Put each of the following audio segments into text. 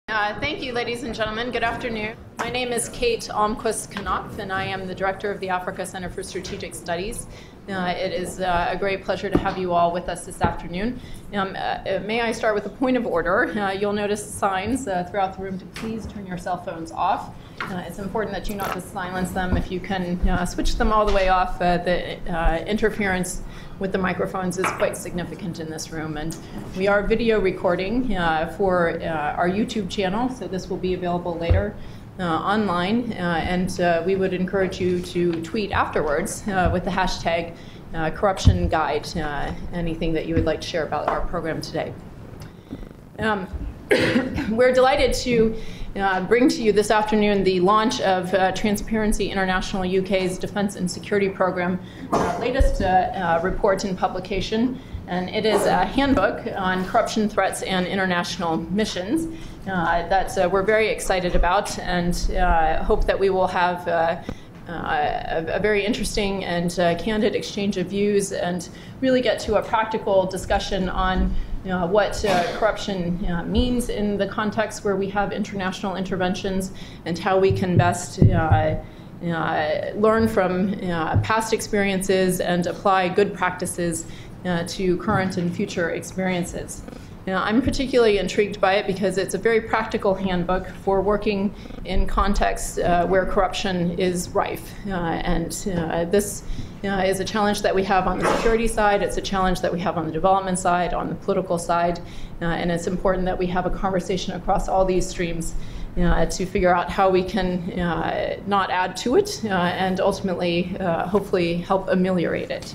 Thank you, ladies and gentlemen. Good afternoon. My name is Kate Almquist-Knopf, and I am the director of the Africa Center for Strategic Studies. It is a great pleasure to have you all with us this afternoon. May I start with a point of order? You'll notice signs throughout the room to please turn your cell phones off. It's important that you not just silence them. If you can switch them all the way off, the interference with the microphones is quite significant in this room. And we are video recording for our YouTube channel, so this will be available later online. And we would encourage you to tweet afterwards with the hashtag corruption guide, anything that you would like to share about our program today. We're delighted to bring to you this afternoon the launch of Transparency International UK's Defence and Security Program, latest report and publication, and it is a handbook on corruption threats and international missions that we're very excited about, and hope that we will have a very interesting and candid exchange of views and really get to a practical discussion on what corruption means in the context where we have international interventions, and how we can best learn from past experiences and apply good practices to current and future experiences. I'm particularly intrigued by it because it's a very practical handbook for working in contexts where corruption is rife. This is a challenge that we have on the security side, it's a challenge that we have on the development side, on the political side, and it's important that we have a conversation across all these streams to figure out how we can not add to it and ultimately, hopefully, help ameliorate it.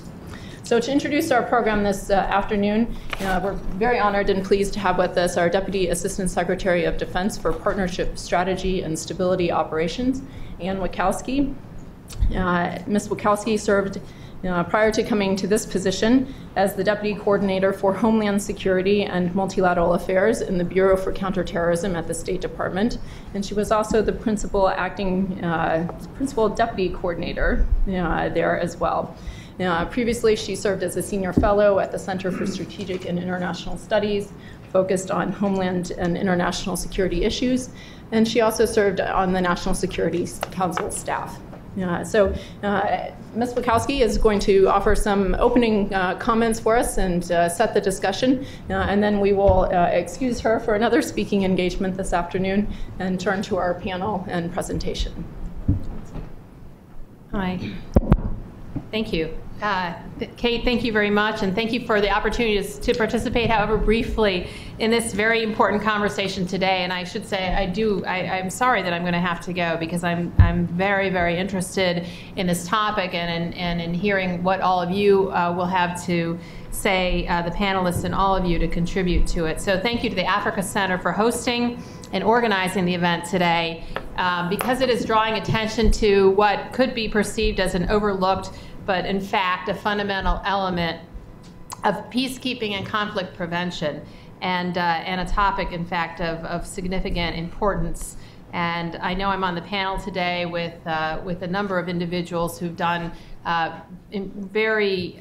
So to introduce our program this afternoon, we're very honored and pleased to have with us our Deputy Assistant Secretary of Defense for Partnership Strategy and Stability Operations, Ann Wachowski. Ms. Wachowski served prior to coming to this position as the Deputy Coordinator for Homeland Security and Multilateral Affairs in the Bureau for Counterterrorism at the State Department, and she was also the Principal Deputy Coordinator there as well. Previously, she served as a Senior Fellow at the Center for Strategic and International Studies, focused on homeland and international security issues, and she also served on the National Security Council staff. Ms. Wachowski is going to offer some opening comments for us and set the discussion, and then we will excuse her for another speaking engagement this afternoon and turn to our panel and presentation. Hi. Thank you. Kate, thank you very much, and thank you for the opportunity to participate, however briefly, in this very important conversation today. And I should say, I'm sorry that I'm going to have to go, because I'm very, very interested in this topic and in hearing what all of you will have to say, the panelists and all of you to contribute to it. So thank you to the Africa Center for hosting and organizing the event today, because it is drawing attention to what could be perceived as an overlooked, but in fact a fundamental element of peacekeeping and conflict prevention, and a topic, in fact, of significant importance. And I know I'm on the panel today with a number of individuals who've done very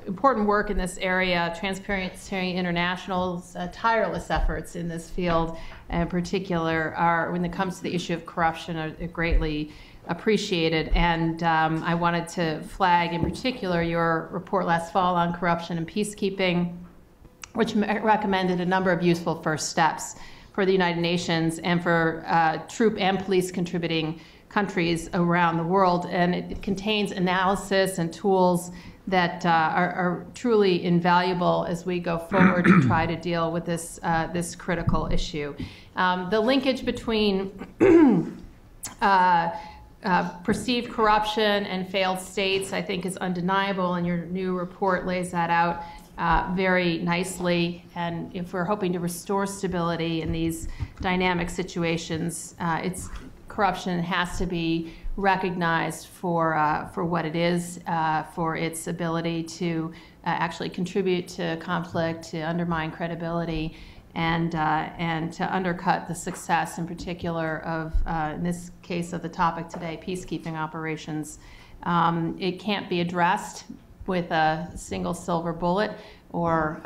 important work in this area. Transparency International's tireless efforts in this field, in particular, when it comes to the issue of corruption, are greatly appreciated. And I wanted to flag in particular your report last fall on corruption and peacekeeping, which recommended a number of useful first steps for the United Nations and for troop and police contributing countries around the world. And it contains analysis and tools that are truly invaluable as we go forward to try to deal with this, this critical issue. The linkage between perceived corruption and failed states, I think, is undeniable, and your new report lays that out very nicely. And if we're hoping to restore stability in these dynamic situations, corruption has to be recognized for what it is, for its ability to actually contribute to conflict, to undermine credibility, and to undercut the success, in particular, of, in this case of the topic today, peacekeeping operations. It can't be addressed with a single silver bullet, or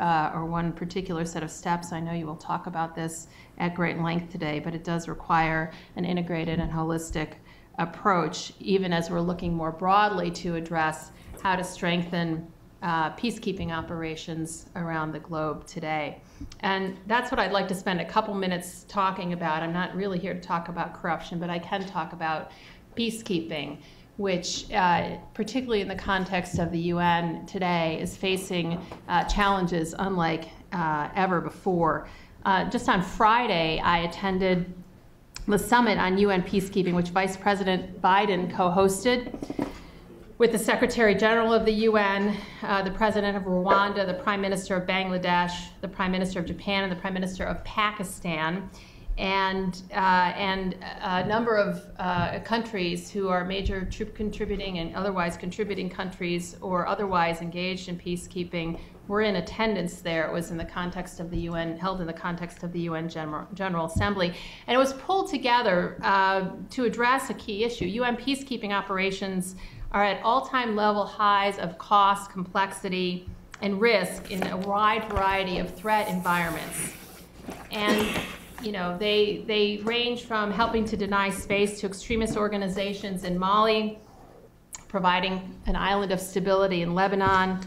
one particular set of steps. I know you will talk about this at great length today, but it does require an integrated and holistic approach, even as we're looking more broadly to address how to strengthen peacekeeping operations around the globe today. And that's what I'd like to spend a couple minutes talking about. I'm not really here to talk about corruption, but I can talk about peacekeeping, which, particularly in the context of the UN today, is facing challenges unlike ever before. Just on Friday, I attended the Summit on UN Peacekeeping, which Vice President Biden co-hosted with the Secretary General of the UN, the President of Rwanda, the Prime Minister of Bangladesh, the Prime Minister of Japan, and the Prime Minister of Pakistan, and a number of countries who are major troop contributing and otherwise contributing countries or otherwise engaged in peacekeeping were in attendance there. It was in the context of the UN, held in the context of the UN General Assembly. And it was pulled together to address a key issue. UN peacekeeping operations are at all-time level highs of cost, complexity, and risk in a wide variety of threat environments. And you know, they range from helping to deny space to extremist organizations in Mali, providing an island of stability in Lebanon,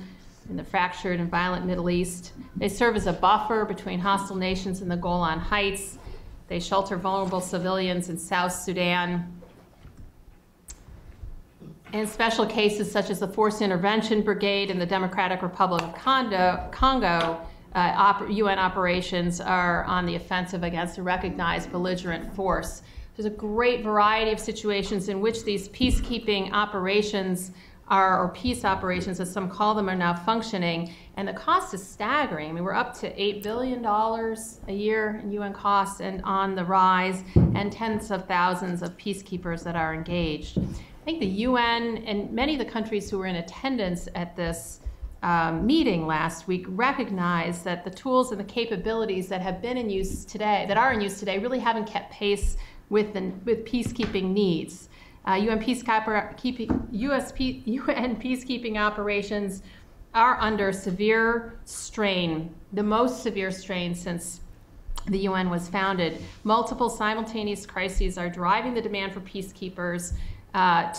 in the fractured and violent Middle East. They serve as a buffer between hostile nations in the Golan Heights. They shelter vulnerable civilians in South Sudan. In special cases such as the Forced Intervention Brigade in the Democratic Republic of Congo, UN operations are on the offensive against a recognized belligerent force. There's a great variety of situations in which these peacekeeping operations are, or peace operations as some call them, are now functioning, and the cost is staggering. I mean, we're up to $8 billion a year in UN costs and on the rise, and tens of thousands of peacekeepers that are engaged. I think the UN and many of the countries who were in attendance at this meeting last week recognize that the tools and the capabilities that have been in use today, that are in use today, really haven't kept pace with peacekeeping needs. UN peacekeeping operations are under severe strain, the most severe strain since the UN was founded. Multiple simultaneous crises are driving the demand for peacekeepers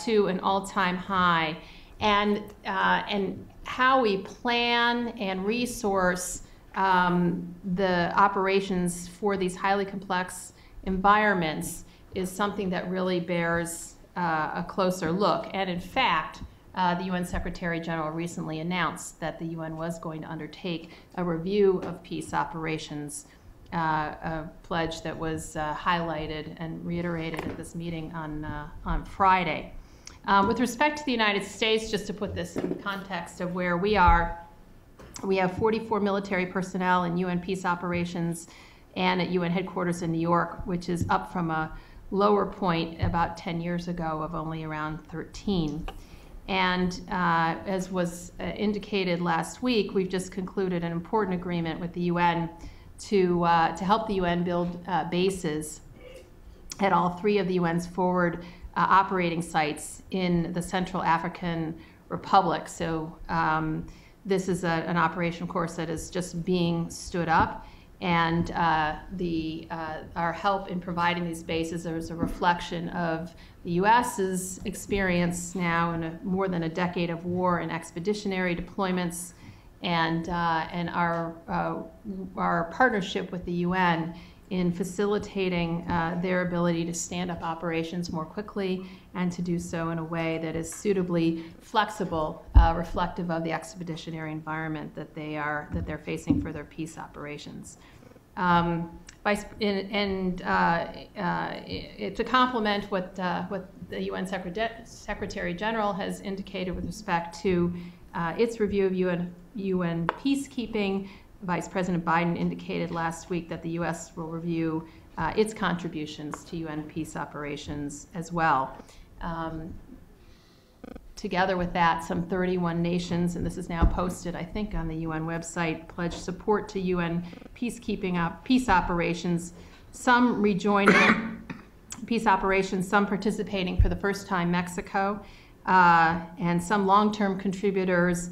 to an all-time high. And how we plan and resource the operations for these highly complex environments is something that really bears a closer look. And in fact, the UN Secretary General recently announced that the UN was going to undertake a review of peace operations, a pledge that was highlighted and reiterated at this meeting on Friday. With respect to the United States, just to put this in context of where we are, we have 44 military personnel in UN peace operations and at UN headquarters in New York, which is up from a lower point about 10 years ago of only around 13. And as was indicated last week, we've just concluded an important agreement with the UN to help the UN build bases at all three of the UN's forward operating sites in the Central African Republic. So this is an operation, of course, that is just being stood up. And our help in providing these bases is a reflection of the U.S.'s experience now in more than a decade of war and expeditionary deployments, and our partnership with the UN in facilitating their ability to stand up operations more quickly and to do so in a way that is suitably flexible, reflective of the expeditionary environment that they're facing for their peace operations. To complement what the UN Secretary General has indicated with respect to its review of UN peacekeeping, Vice President Biden indicated last week that the U.S. will review its contributions to UN peace operations as well. Together with that, some 31 nations, and this is now posted, I think, on the UN website, pledged support to UN peacekeeping peace operations, some rejoining peace operations, some participating for the first time, Mexico, and some long-term contributors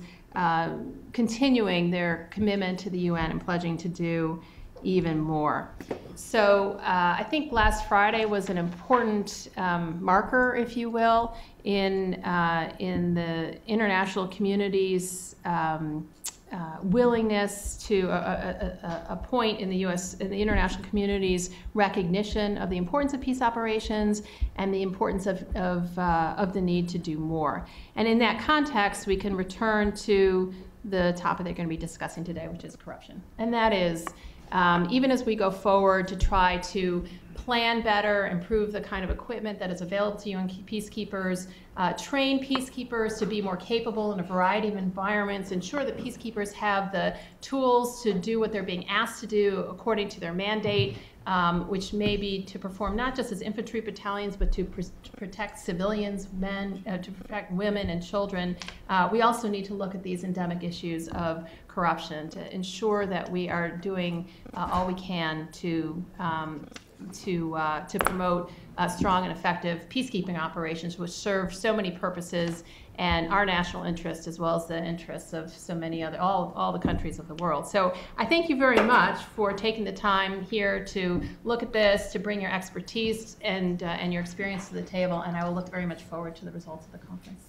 continuing their commitment to the UN and pledging to do even more. So I think last Friday was an important marker, if you will, in the international community's willingness to a point in the U.S. in the international community's recognition of the importance of peace operations and the importance of the need to do more. And in that context, we can return to the topic they're going to be discussing today, which is corruption. And that is, even as we go forward to try to plan better, improve the kind of equipment that is available to UN peacekeepers, train peacekeepers to be more capable in a variety of environments, ensure that peacekeepers have the tools to do what they're being asked to do according to their mandate, which may be to perform not just as infantry battalions, but to protect civilians, men, to protect women and children. We also need to look at these endemic issues of corruption to ensure that we are doing all we can to promote strong and effective peacekeeping operations, which serve so many purposes and our national interest as well as the interests of so many other, all the countries of the world. So I thank you very much for taking the time here to look at this, to bring your expertise and your experience to the table, and I will look very much forward to the results of the conference.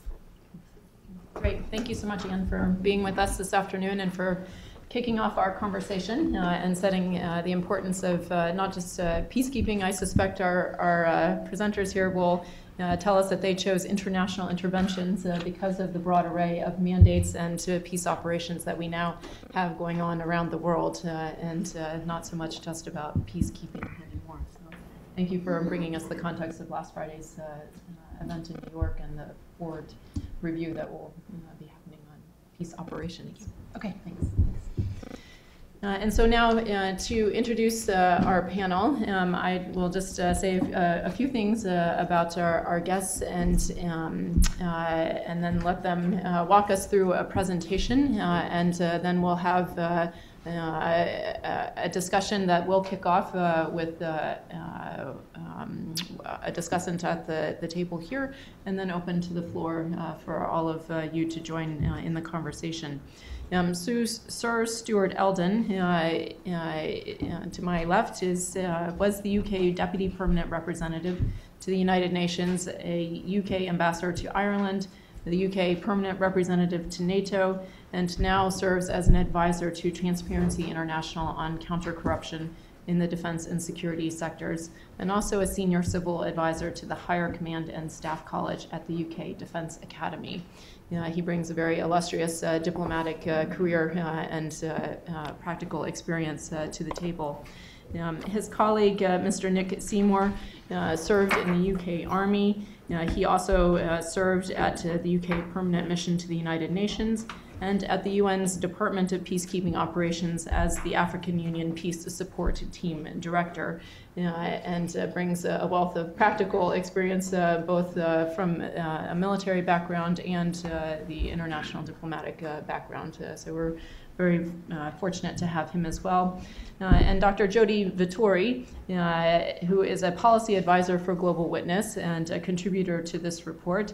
Great. Thank you so much again for being with us this afternoon and for kicking off our conversation and setting the importance of not just peacekeeping. I suspect our presenters here will tell us that they chose international interventions because of the broad array of mandates and peace operations that we now have going on around the world, and not so much just about peacekeeping anymore. So thank you for bringing us the context of last Friday's event in New York and the board review that will be happening on peace operations. Okay, thanks. And so now to introduce our panel, I will just say a few things about our guests and then let them walk us through a presentation, and then we'll have a discussion that will kick off with a discussant at the table here, and then open to the floor for all of you to join in the conversation. Sir Stuart Eldon, to my left, was the UK Deputy Permanent Representative to the United Nations, a UK Ambassador to Ireland, the UK Permanent Representative to NATO, and now serves as an advisor to Transparency International on counter-corruption in the defense and security sectors, and also a senior civil advisor to the Higher Command and Staff College at the UK Defence Academy. He brings a very illustrious diplomatic career and practical experience to the table. His colleague, Mr. Nick Seymour, served in the UK Army. He also served at the UK Permanent Mission to the United Nations and at the UN's Department of Peacekeeping Operations as the African Union Peace Support Team Director, and brings a wealth of practical experience both from a military background and the international diplomatic background. So we're very fortunate to have him as well. And Dr. Jody Vittori, who is a policy advisor for Global Witness and a contributor to this report.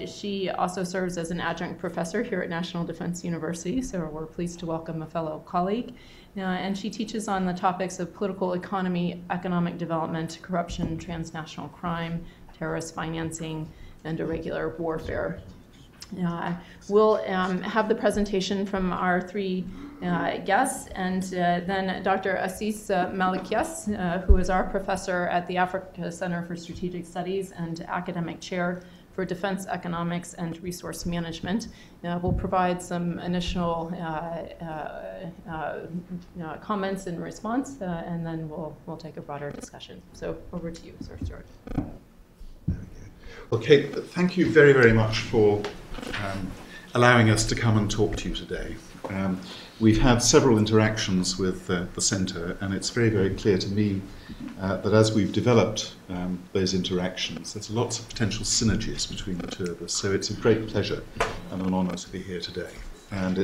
She also serves as an adjunct professor here at National Defense University, so we're pleased to welcome a fellow colleague. And she teaches on the topics of political economy, economic development, corruption, transnational crime, terrorist financing, and irregular warfare. We'll have the presentation from our three guests, and then Dr. Assis Malikias, who is our professor at the Africa Center for Strategic Studies and academic chair for Defense Economics and Resource Management, will provide some initial comments in response, and then we'll take a broader discussion. So over to you, Sir Stuart. Well, Kate, thank you very, very much for allowing us to come and talk to you today. We've had several interactions with the Centre, and it's very, very clear to me that as we've developed those interactions, there's lots of potential synergies between the two of us. So it's a great pleasure and an honour to be here today. And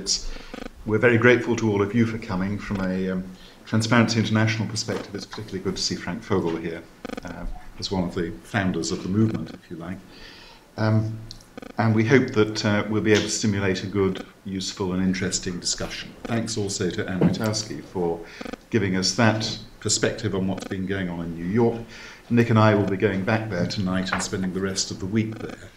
we're very grateful to all of you for coming. From a Transparency International perspective, it's particularly good to see Frank Fogel here as one of the founders of the movement, if you like. and we hope that we'll be able to stimulate a good, useful and interesting discussion. Thanks also to Anne Witowski for giving us that perspective on what's been going on in New York. Nick and I will be going back there tonight and spending the rest of the week there.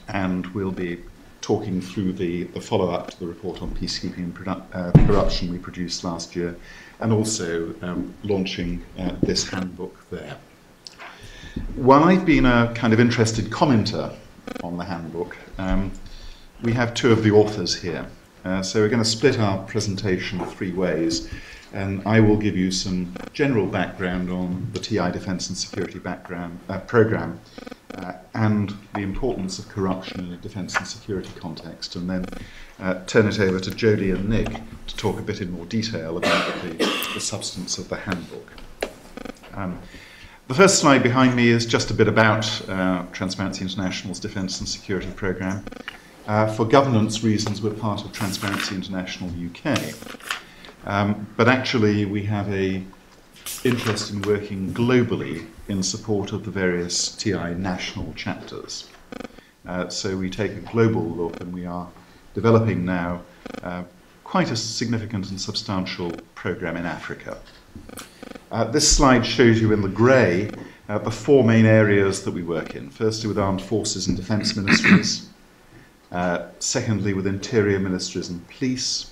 And we'll be talking through the follow-up to the report on peacekeeping and corruption we produced last year, and also launching this handbook there. While I've been a kind of interested commenter on the handbook, we have two of the authors here. So we're going to split our presentation three ways, and I will give you some general background on the TI Defence and Security programme and the importance of corruption in a defence and security context, and then turn it over to Jodie and Nick to talk a bit in more detail about the substance of the handbook. The first slide behind me is just a bit about Transparency International's Defence and Security programme. For governance reasons, we're part of Transparency International UK. But actually, we have an interest in working globally in support of the various TI national chapters. So we take a global look, and we are developing now quite a significant and substantial programme in Africa. This slide shows you in the grey the four main areas that we work in. Firstly, with armed forces and defence ministries. Secondly, with interior ministries and police.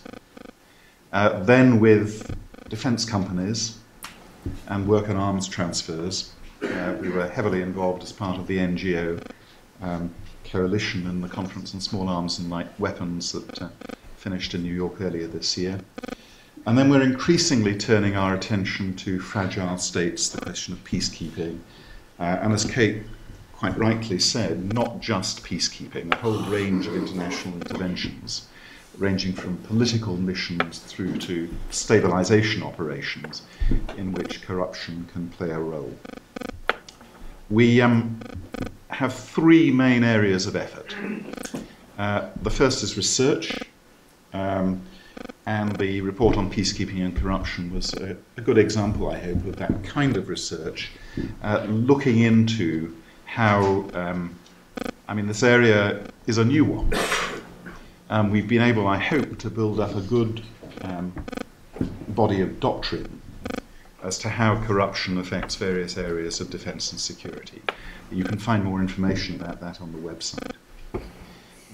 Then with defence companies and work on arms transfers. We were heavily involved as part of the NGO coalition in the Conference on Small Arms and Light Weapons that finished in New York earlier this year. And then we're increasingly turning our attention to fragile states, the question of peacekeeping. And as Kate quite rightly said, not just peacekeeping, a whole range of international interventions, ranging from political missions through to stabilisation operations in which corruption can play a role. We have three main areas of effort. The first is research, and the report on peacekeeping and corruption was a good example, I hope, of that kind of research, looking into how, this area is a new one. We've been able, I hope, to build up a good body of doctrine as to how corruption affects various areas of defence and security. You can find more information about that on the website.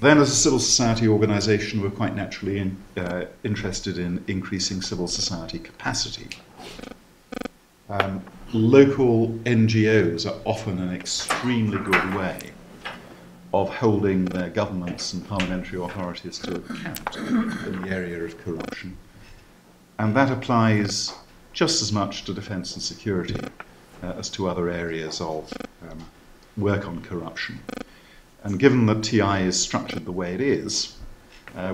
Then, as a civil society organisation, we're quite naturally interested in increasing civil society capacity. Local NGOs are often an extremely good way of holding their governments and parliamentary authorities to account in the area of corruption. And that applies just as much to defence and security as to other areas of work on corruption. And given that TI is structured the way it is,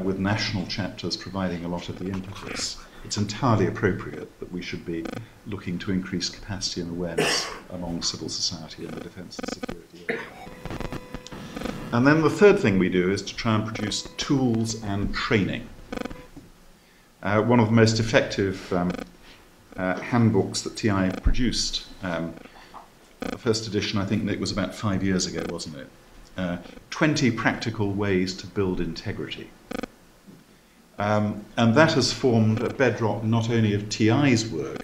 with national chapters providing a lot of the impetus, it's entirely appropriate that we should be looking to increase capacity and awareness among civil society in the defence and security area. And then the third thing we do is to try and produce tools and training. One of the most effective handbooks that TI produced, the first edition, I think it was about 5 years ago, wasn't it? 20 practical ways to build integrity. And that has formed a bedrock not only of TI's work,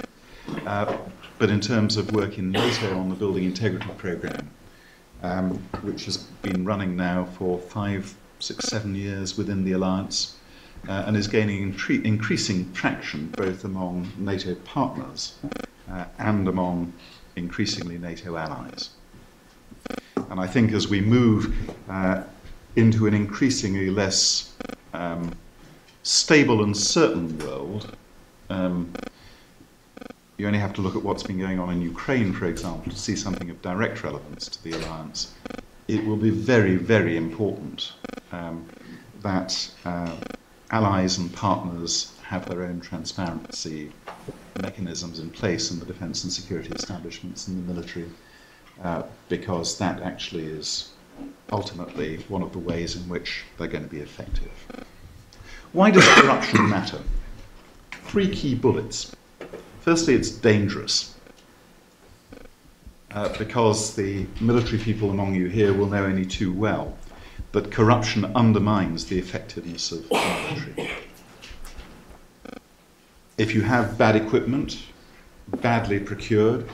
but in terms of work in NATO on the Building Integrity Programme, which has been running now for 5, 6, 7 years within the Alliance, and is gaining increasing traction both among NATO partners and among increasingly NATO allies. And I think as we move into an increasingly less stable and certain world, you only have to look at what's been going on in Ukraine, for example, to see something of direct relevance to the Alliance. It will be very, very important that allies and partners have their own transparency mechanisms in place in the defence and security establishments and the military, because that actually is ultimately one of the ways in which they're going to be effective. Why does corruption matter? 3 key bullets. Firstly, it's dangerous, because the military people among you here will know only too well that corruption undermines the effectiveness of the military. If you have bad equipment, badly procured,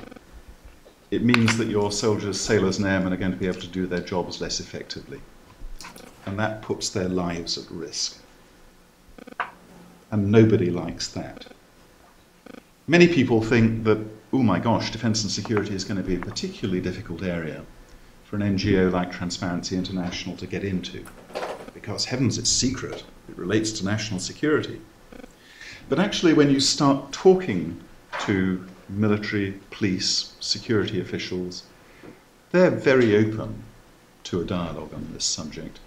it means that your soldiers, sailors and airmen are going to be able to do their jobs less effectively. And that puts their lives at risk. And nobody likes that. Many people think that, oh my gosh, defence and security is going to be a particularly difficult area for an NGO like Transparency International to get into. Because heavens, it's secret. It relates to national security. But actually, when you start talking to military, police, security officials, they're very open to a dialogue on this subject,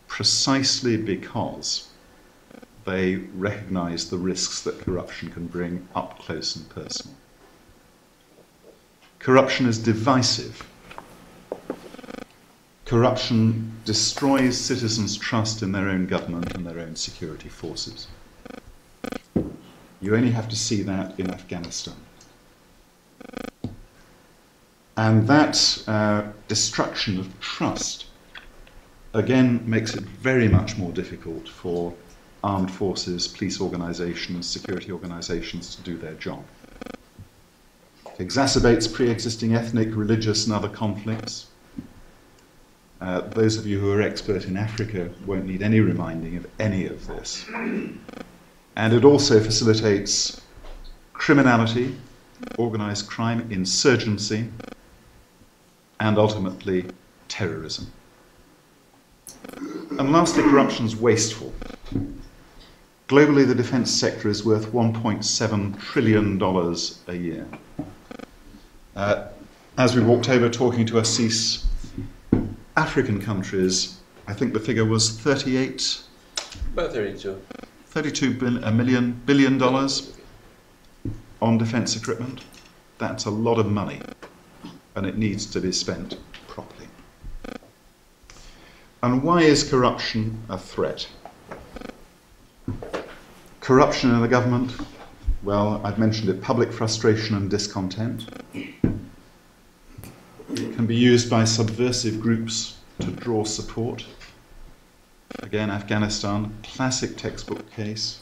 precisely because they recognise the risks that corruption can bring up close and personal. Corruption is divisive. Corruption destroys citizens' trust in their own government and their own security forces. You only have to see that in Afghanistan. And that destruction of trust, again, makes it very much more difficult for armed forces, police organisations, security organisations to do their job. It exacerbates pre-existing ethnic, religious and other conflicts. Those of you who are expert in Africa won't need any reminding of any of this. And it also facilitates criminality, organised crime, insurgency, and ultimately terrorism. And lastly, corruption is wasteful. Globally, the defence sector is worth $1.7 trillion a year. As we walked over talking to Assis, African countries, I think the figure was About 32. $32 billion on defence equipment. That's a lot of money, and it needs to be spent properly. And why is corruption a threat? Corruption in the government, well, I've mentioned it, public frustration and discontent. It can be used by subversive groups to draw support. Again, Afghanistan, classic textbook case.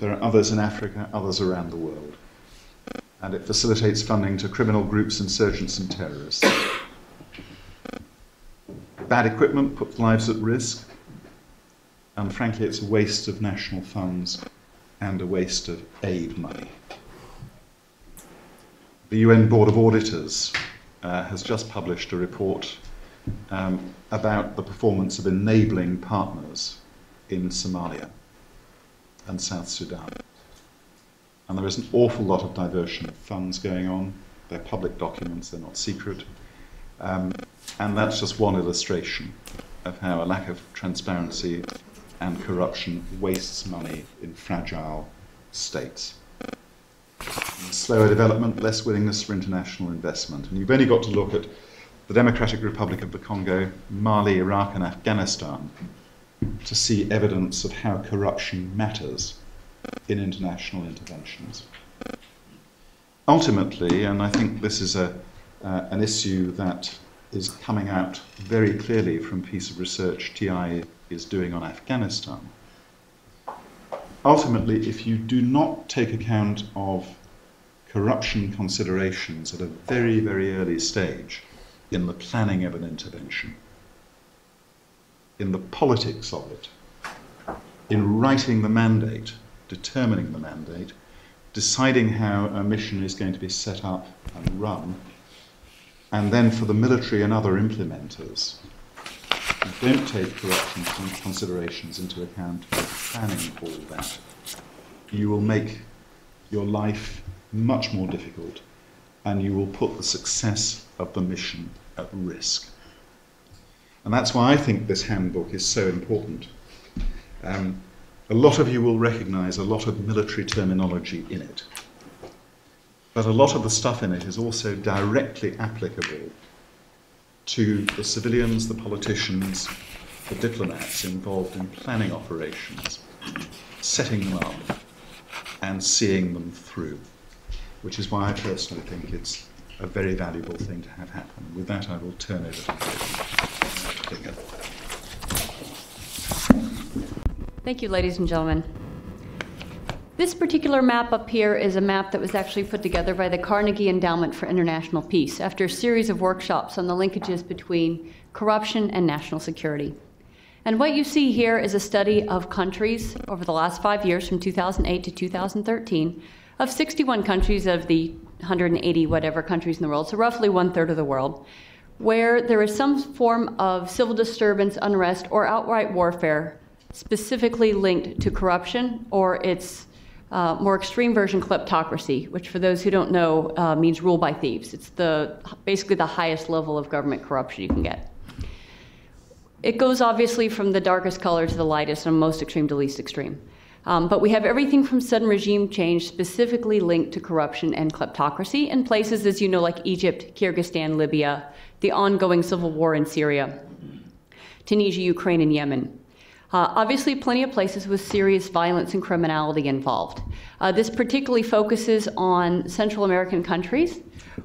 There are others in Africa, others around the world. And it facilitates funding to criminal groups, insurgents and terrorists. Bad equipment puts lives at risk. And frankly, it's a waste of national funds and a waste of aid money. The UN Board of Auditors has just published a report about the performance of enabling partners in Somalia and South Sudan. And there is an awful lot of diversion of funds going on. They're public documents, they're not secret. And that's just one illustration of how a lack of transparency and corruption wastes money in fragile states. Slower development, less willingness for international investment. And you've only got to look at the Democratic Republic of the Congo, Mali, Iraq and Afghanistan to see evidence of how corruption matters in international interventions. Ultimately, and I think this is an issue that is coming out very clearly from a piece of research TI is doing on Afghanistan, ultimately, if you do not take account of corruption considerations at a very, very early stage in the planning of an intervention, in the politics of it, in writing the mandate, determining the mandate, deciding how a mission is going to be set up and run, and then for the military and other implementers, you don't take corruption considerations into account in planning all that, you will make your life much more difficult and you will put the success of the mission at risk. And that's why I think this handbook is so important. A lot of you will recognise a lot of military terminology in it, but a lot of the stuff in it is also directly applicable to the civilians, the politicians, the diplomats involved in planning operations, setting them up and seeing them through, which is why I personally think it's a very valuable thing to have happen. With that, I will turn over to David. Thank you, ladies and gentlemen. This particular map up here is a map that was actually put together by the Carnegie Endowment for International Peace after a series of workshops on the linkages between corruption and national security. And what you see here is a study of countries over the last 5 years, from 2008 to 2013, of 61 countries of the 180 whatever countries in the world, so roughly 1/3 of the world, where there is some form of civil disturbance, unrest, or outright warfare specifically linked to corruption or its more extreme version, kleptocracy, which for those who don't know means rule by thieves. It's basically the highest level of government corruption you can get. It goes obviously from the darkest color to the lightest and most extreme to least extreme. But we have everything from sudden regime change specifically linked to corruption and kleptocracy in places, as you know, like Egypt, Kyrgyzstan, Libya, the ongoing civil war in Syria, Tunisia, Ukraine, and Yemen. Obviously, plenty of places with serious violence and criminality involved. This particularly focuses on Central American countries,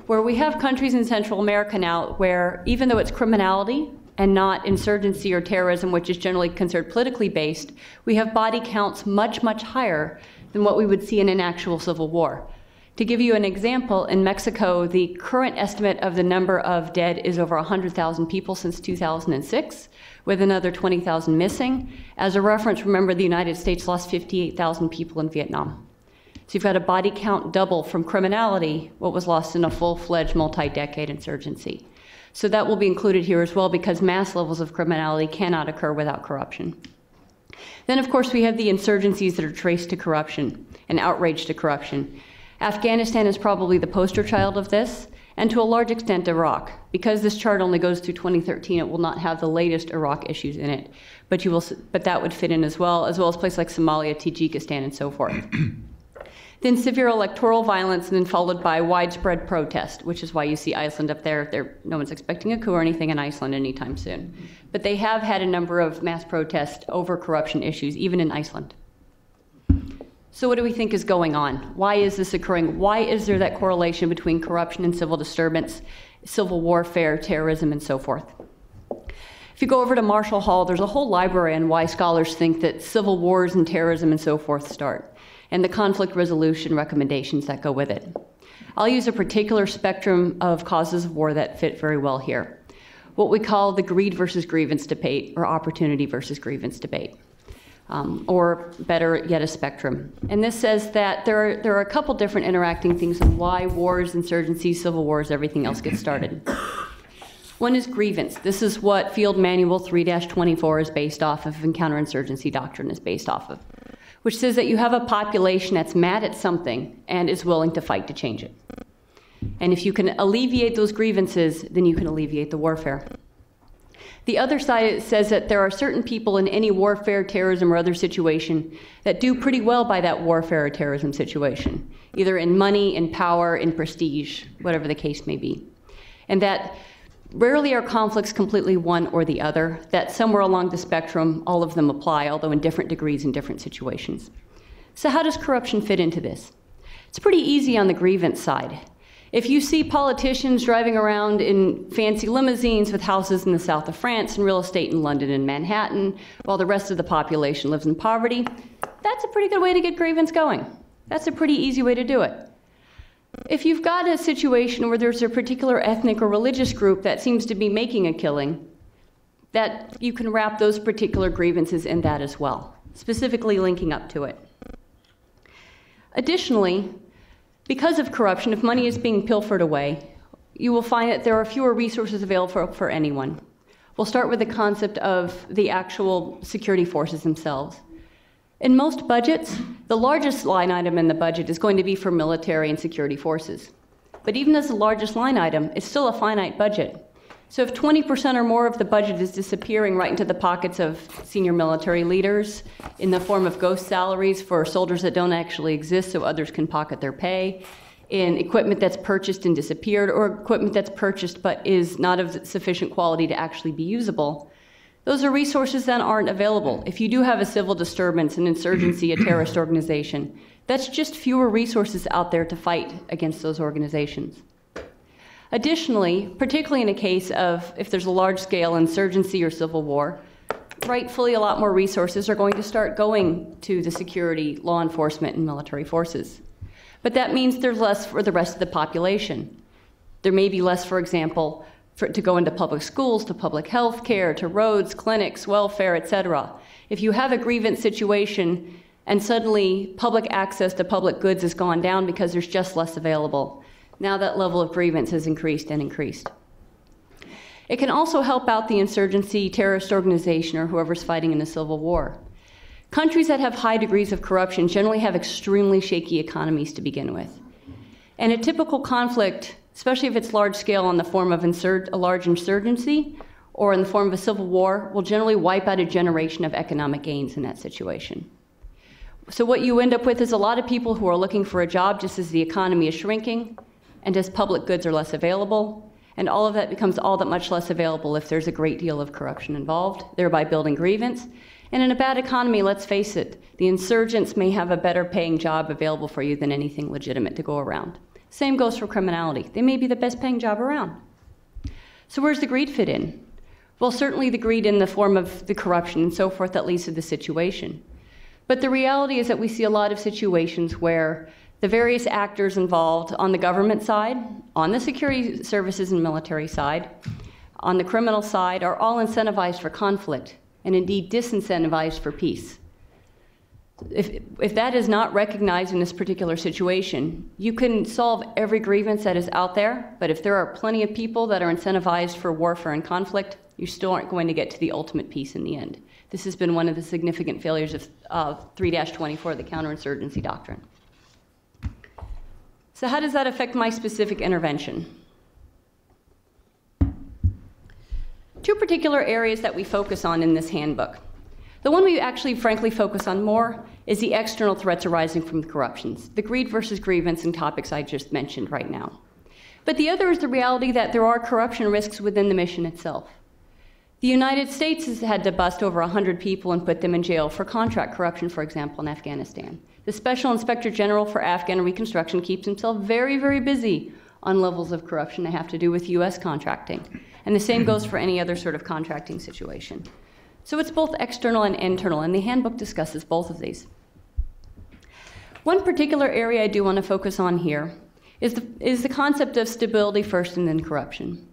where we have countries in Central America now where, even though it's criminality and not insurgency or terrorism, which is generally considered politically based, we have body counts much, much higher than what we would see in an actual civil war. To give you an example, in Mexico, the current estimate of the number of dead is over 100,000 people since 2006, with another 20,000 missing. As a reference, remember the United States lost 58,000 people in Vietnam. So you've got a body count double from criminality, what was lost in a full-fledged multi-decade insurgency. So that will be included here as well, because mass levels of criminality cannot occur without corruption. Then, of course, we have the insurgencies that are traced to corruption and outrage to corruption. Afghanistan is probably the poster child of this, and to a large extent Iraq. Because this chart only goes through 2013, it will not have the latest Iraq issues in it, but that would fit in as well as places like Somalia, Tajikistan, and so forth. Then severe electoral violence, and then followed by widespread protest, which is why you see Iceland up there. No one's expecting a coup or anything in Iceland anytime soon. But they have had a number of mass protests over corruption issues, even in Iceland. So what do we think is going on? Why is this occurring? Why is there that correlation between corruption and civil disturbance, civil warfare, terrorism, and so forth? If you go over to Marshall Hall, there's a whole library on why scholars think that civil wars and terrorism and so forth start, and the conflict resolution recommendations that go with it. I'll use a particular spectrum of causes of war that fit very well here. What we call the greed versus grievance debate, or opportunity versus grievance debate. Or better yet, a spectrum. And this says that there are a couple different interacting things on why wars, insurgencies, civil wars, everything else gets started. One is grievance. This is what Field Manual 3-24 is based off of, and counterinsurgency doctrine is based off of, which says that you have a population that's mad at something and is willing to fight to change it. And if you can alleviate those grievances, then you can alleviate the warfare. The other side says that there are certain people in any warfare, terrorism, or other situation that do pretty well by that warfare or terrorism situation, either in money, in power, in prestige, whatever the case may be. And that rarely are conflicts completely one or the other, that somewhere along the spectrum, all of them apply, although in different degrees in different situations. So how does corruption fit into this? It's pretty easy on the grievance side. If you see politicians driving around in fancy limousines with houses in the south of France and real estate in London and Manhattan, while the rest of the population lives in poverty, that's a pretty good way to get grievance going. That's a pretty easy way to do it. If you've got a situation where there's a particular ethnic or religious group that seems to be making a killing, that you can wrap those particular grievances in that as well, specifically linking up to it. Additionally, because of corruption, if money is being pilfered away, you will find that there are fewer resources available for anyone. We'll start with the concept of the actual security forces themselves. In most budgets, the largest line item in the budget is going to be for military and security forces. But even as the largest line item, it's still a finite budget. So if 20% or more of the budget is disappearing right into the pockets of senior military leaders in the form of ghost salaries for soldiers that don't actually exist so others can pocket their pay, in equipment that's purchased and disappeared, or equipment that's purchased but is not of sufficient quality to actually be usable, those are resources that aren't available. If you do have a civil disturbance, an insurgency, a terrorist organization, that's just fewer resources out there to fight against those organizations. Additionally, particularly in a case of if there's a large-scale insurgency or civil war, rightfully a lot more resources are going to start going to the security, law enforcement, and military forces. But that means there's less for the rest of the population. There may be less, for example, to go into public schools, to public health care, to roads, clinics, welfare, etc. If you have a grievance situation and suddenly public access to public goods has gone down because there's just less available, now that level of grievance has increased and increased. It can also help out the insurgency, terrorist organization, or whoever's fighting in the civil war. Countries that have high degrees of corruption generally have extremely shaky economies to begin with. And a typical conflict, especially if it's large scale in the form of a large insurgency or in the form of a civil war, will generally wipe out a generation of economic gains in that situation. So what you end up with is a lot of people who are looking for a job just as the economy is shrinking and as public goods are less available. And all of that becomes all that much less available if there's a great deal of corruption involved, thereby building grievance. And in a bad economy, let's face it, the insurgents may have a better paying job available for you than anything legitimate to go around. Same goes for criminality. They may be the best paying job around. So where's the greed fit in? Well, certainly the greed in the form of the corruption and so forth that leads to the situation. But the reality is that we see a lot of situations where the various actors involved on the government side, on the security services and military side, on the criminal side, are all incentivized for conflict and indeed disincentivized for peace. If that is not recognized in this particular situation, you can solve every grievance that is out there, but if there are plenty of people that are incentivized for warfare and conflict, you still aren't going to get to the ultimate peace in the end. This has been one of the significant failures of 3-24, the counterinsurgency doctrine. So how does that affect my specific intervention? Two particular areas that we focus on in this handbook. The one we actually frankly focus on more is the external threats arising from corruptions, the greed versus grievance and topics I just mentioned right now. But the other is the reality that there are corruption risks within the mission itself. The United States has had to bust over 100 people and put them in jail for contract corruption, for example, in Afghanistan. The Special Inspector General for Afghan Reconstruction keeps himself very, very busy on levels of corruption that have to do with U.S. contracting. And the same goes for any other sort of contracting situation. So it's both external and internal, and the handbook discusses both of these. One particular area I do want to focus on here is the concept of stability first and then corruption.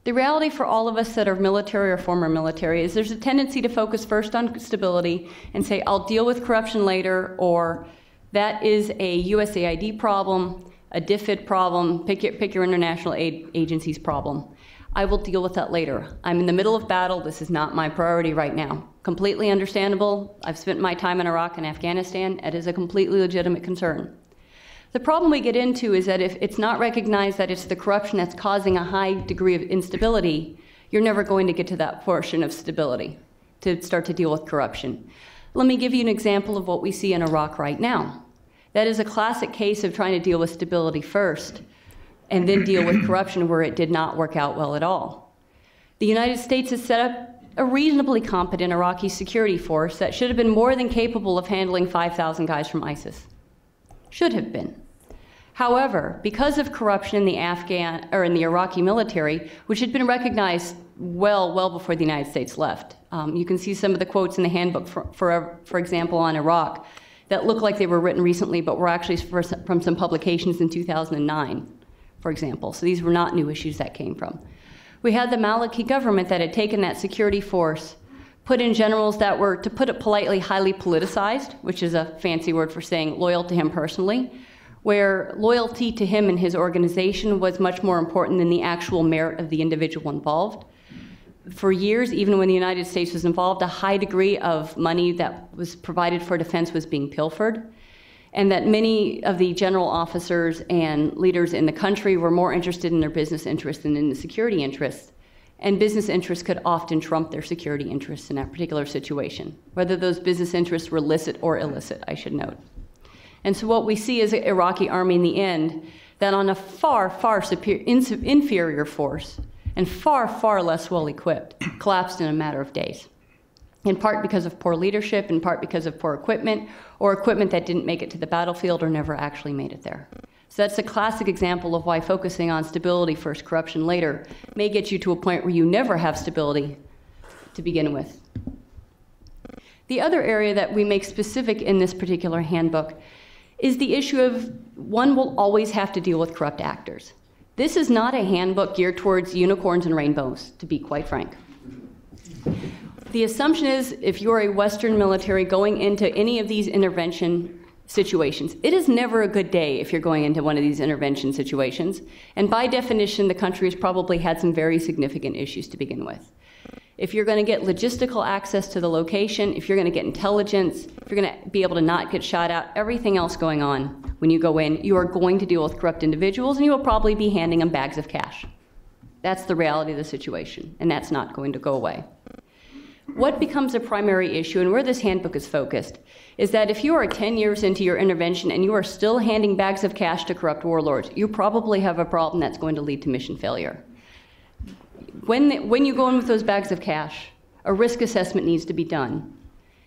The reality for all of us that are military or former military is there's a tendency to focus first on stability and say, I'll deal with corruption later, or that is a USAID problem, a DFID problem, pick your international aid agency's problem. I will deal with that later. I'm in the middle of battle. This is not my priority right now. Completely understandable. I've spent my time in Iraq and Afghanistan. It is a completely legitimate concern. The problem we get into is that if it's not recognized that it's the corruption that's causing a high degree of instability, you're never going to get to that portion of stability to start to deal with corruption. Let me give you an example of what we see in Iraq right now. That is a classic case of trying to deal with stability first and then deal with corruption where it did not work out well at all. The United States has set up a reasonably competent Iraqi security force that should have been more than capable of handling 5,000 guys from ISIS. Should have been. However, because of corruption in the Iraqi military, which had been recognized well before the United States left. You can see some of the quotes in the handbook, for example, on Iraq, that look like they were written recently, but were actually from some publications in 2009, for example. So these were not new issues that came from. We had the Maliki government that had taken that security force, put in generals that were, to put it politely, highly politicized, which is a fancy word for saying loyal to him personally, where loyalty to him and his organization was much more important than the actual merit of the individual involved. For years, even when the United States was involved, a high degree of money that was provided for defense was being pilfered, and that many of the general officers and leaders in the country were more interested in their business interests than in the security interests. And business interests could often trump their security interests in that particular situation, whether those business interests were licit or illicit, I should note. And so what we see is an Iraqi army in the end that on a far inferior force and far less well equipped collapsed in a matter of days. In part because of poor leadership, in part because of poor equipment, or equipment that didn't make it to the battlefield or never actually made it there. So that's a classic example of why focusing on stability first, corruption later, may get you to a point where you never have stability to begin with. The other area that we make specific in this particular handbook is the issue of one will always have to deal with corrupt actors. This is not a handbook geared towards unicorns and rainbows, to be quite frank. The assumption is if you're a Western military going into any of these intervention situations, it is never a good day if you're going into one of these intervention situations. And by definition, the country has probably had some very significant issues to begin with. If you're going to get logistical access to the location, if you're going to get intelligence, if you're going to be able to not get shot out, everything else going on when you go in, you are going to deal with corrupt individuals, and you will probably be handing them bags of cash. That's the reality of the situation, and that's not going to go away. What becomes a primary issue, and where this handbook is focused, is that if you are 10 years into your intervention and you are still handing bags of cash to corrupt warlords, you probably have a problem that's going to lead to mission failure. When you go in with those bags of cash, a risk assessment needs to be done,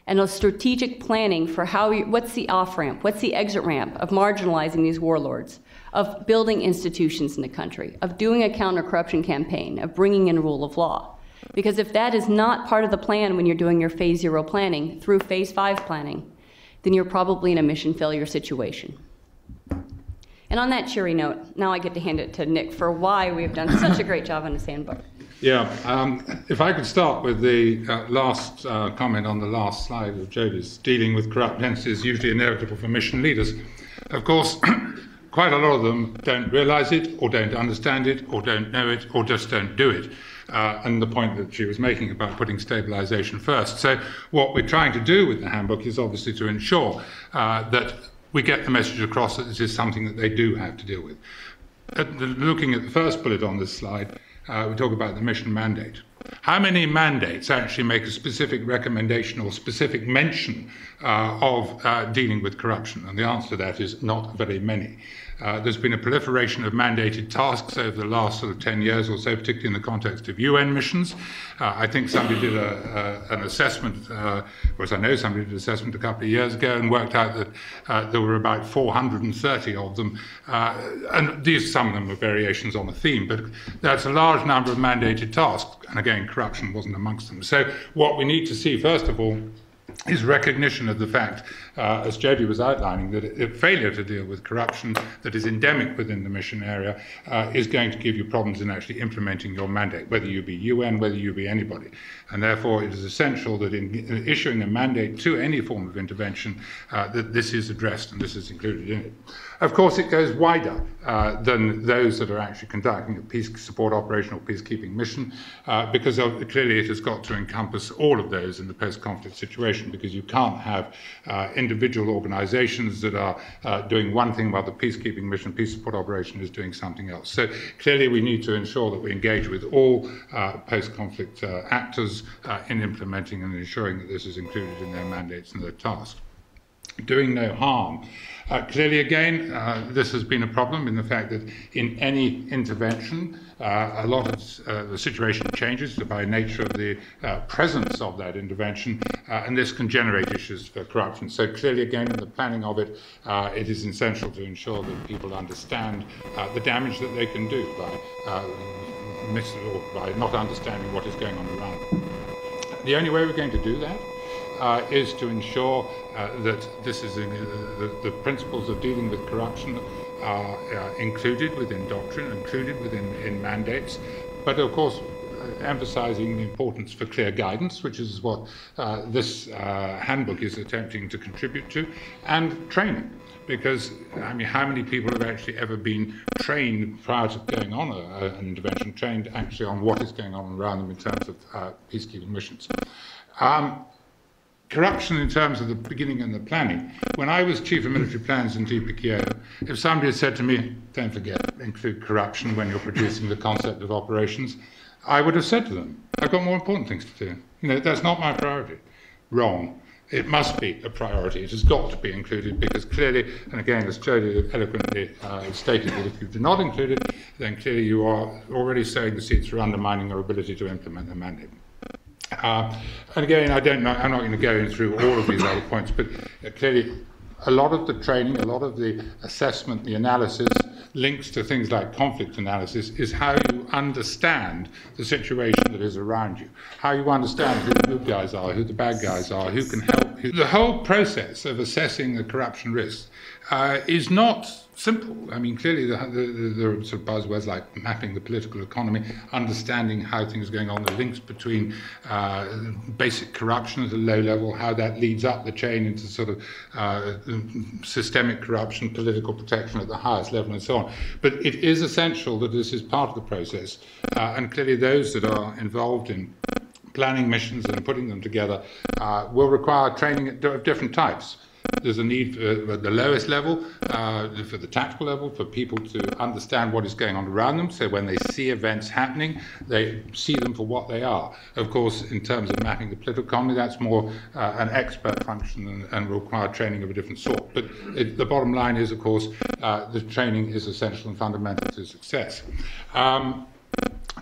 and a strategic planning for what's the off-ramp, what's the exit ramp of marginalizing these warlords, of building institutions in the country, of doing a counter-corruption campaign, of bringing in rule of law. Because if that is not part of the plan when you're doing your phase 0 planning through phase 5 planning, then you're probably in a mission failure situation. And on that cheery note, now I get to hand it to Nick for why we have done such a great job on this handbook. Yeah, if I could start with the last comment on the last slide of Jodie's, dealing with corrupt entities is usually inevitable for mission leaders. Of course, quite a lot of them don't realize it, or don't understand it, or don't know it, or just don't do it. And the point that she was making about putting stabilization first. So what we're trying to do with the handbook is obviously to ensure that we get the message across that this is something that they do have to deal with. Looking at the first bullet on this slide, we talk about the mission mandate. How many mandates actually make a specific recommendation or specific mention of dealing with corruption? And the answer to that is not very many. There's been a proliferation of mandated tasks over the last sort of 10 years or so, particularly in the context of UN missions. I think somebody did an assessment, I know somebody did an assessment a couple of years ago and worked out that there were about 430 of them. And some of them were variations on the theme, but that's a large number of mandated tasks. And again, corruption wasn't amongst them. So what we need to see, first of all, is recognition of the fact, as Jodie was outlining, that a failure to deal with corruption that is endemic within the mission area is going to give you problems in actually implementing your mandate, whether you be UN, whether you be anybody. And therefore, it is essential that in issuing a mandate to any form of intervention, that this is addressed and this is included in it. Of course, it goes wider than those that are actually conducting a peace support operation or peacekeeping mission, because clearly it has got to encompass all of those in the post-conflict situation, because you can't have individual organizations that are doing one thing while the peacekeeping mission, peace support operation is doing something else. So clearly we need to ensure that we engage with all post-conflict actors in implementing and ensuring that this is included in their mandates and their tasks. Doing no harm. Clearly, again, this has been a problem in the fact that in any intervention, a lot of the situation changes by nature of the presence of that intervention, and this can generate issues for corruption. So clearly, again, in the planning of it, it is essential to ensure that people understand the damage that they can do by not understanding what is going on around them. The only way we're going to do that is to ensure that this is the principles of dealing with corruption are included within doctrine, included within mandates, but of course emphasizing the importance for clear guidance, which is what this handbook is attempting to contribute to, and training. Because, I mean, how many people have actually ever been trained prior to going on an intervention, trained actually on what is going on around them in terms of peacekeeping missions? Corruption in terms of the beginning and the planning. When I was Chief of Military Plans in DPKO, if somebody had said to me, don't forget, include corruption when you're producing the concept of operations, I would have said to them, I've got more important things to do. You know, that's not my priority. Wrong. It must be a priority. It has got to be included because clearly, and again, as Jodie eloquently stated, that if you do not include it, then clearly you are already sowing the seeds for undermining your ability to implement the mandate. And again, I'm not going to go through all of these other points, but clearly a lot of the training, a lot of the assessment, the analysis, links to things like conflict analysis is how you understand the situation that is around you, how you understand who the good guys are, who the bad guys are, who can help. The whole process of assessing the corruption risks is not simple. I mean, clearly there are sort of buzzwords like mapping the political economy, understanding how things are going on, the links between basic corruption at a low level, how that leads up the chain into sort of systemic corruption, political protection at the highest level, and so on. But it is essential that this is part of the process, and clearly those that are involved in planning missions and putting them together will require training of different types. There's a need at the lowest level, for the tactical level, for people to understand what is going on around them. So when they see events happening, they see them for what they are. Of course, in terms of mapping the political economy, that's more an expert function and will require training of a different sort. But the bottom line is, of course, the training is essential and fundamental to success.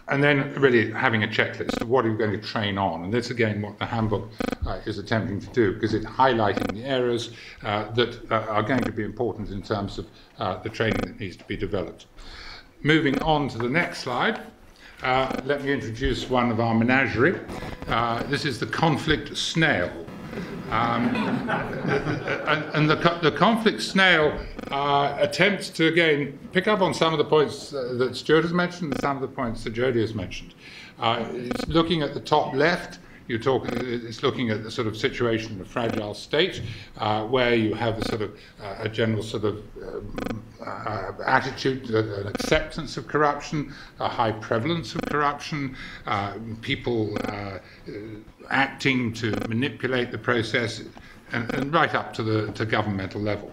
And then really having a checklist of what are you going to train on. And that's, again, what the handbook is attempting to do, because it's highlighting the areas that are going to be important in terms of the training that needs to be developed. Moving on to the next slide, let me introduce one of our menagerie. This is the conflict snail. And the conflict snail attempts to, again, pick up on some of the points that Stuart has mentioned and some of the points that Jodie has mentioned. It's looking at the top left. It's looking at the sort of situation in a fragile state, where you have a sort of a general sort of attitude, an acceptance of corruption, a high prevalence of corruption, people acting to manipulate the process, and right up to the governmental level.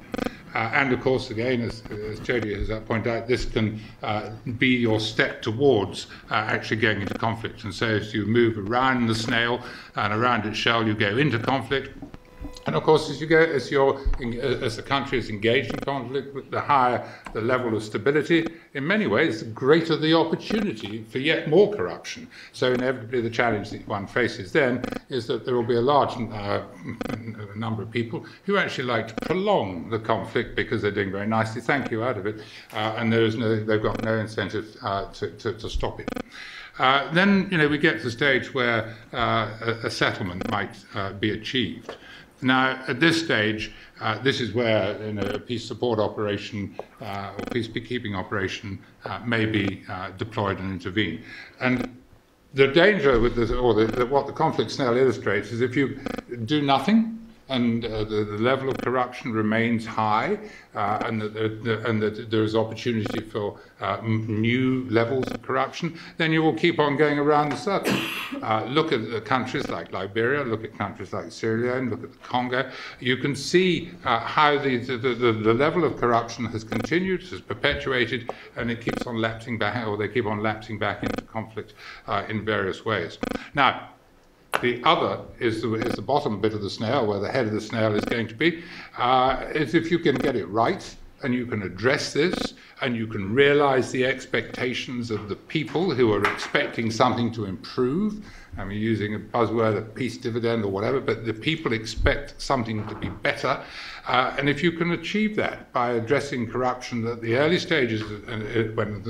And of course, again, as Jodie has pointed out, this can be your step towards actually going into conflict. And so as you move around the snail and around its shell, you go into conflict. And of course, as the country is engaged in conflict, the higher the level of stability, in many ways, the greater the opportunity for yet more corruption. So inevitably, the challenge that one faces then is that there will be a large number of people who actually like to prolong the conflict because they're doing very nicely, thank you, out of it, and they've got no incentive to stop it. Then, we get to the stage where a settlement might be achieved. Now, at this stage, this is where a peace support operation or peacekeeping operation may be deployed and intervene. And the danger with this, what the conflict snail illustrates, is if you do nothing and the level of corruption remains high, and that there is opportunity for new levels of corruption, then you will keep on going around the circle. Look at countries like Liberia, look at countries like Sierra Leone, look at the Congo. You can see how the level of corruption has continued, has perpetuated, and it keeps on lapsing back, or they keep on lapsing back into conflict in various ways. Now, the other is the bottom bit of the snail, where the head of the snail is going to be, is if you can get it right and you can address this and you can realize the expectations of the people who are expecting something to improve. I mean, using a buzzword, a peace dividend or whatever, but the people expect something to be better. And if you can achieve that by addressing corruption at the early stages, when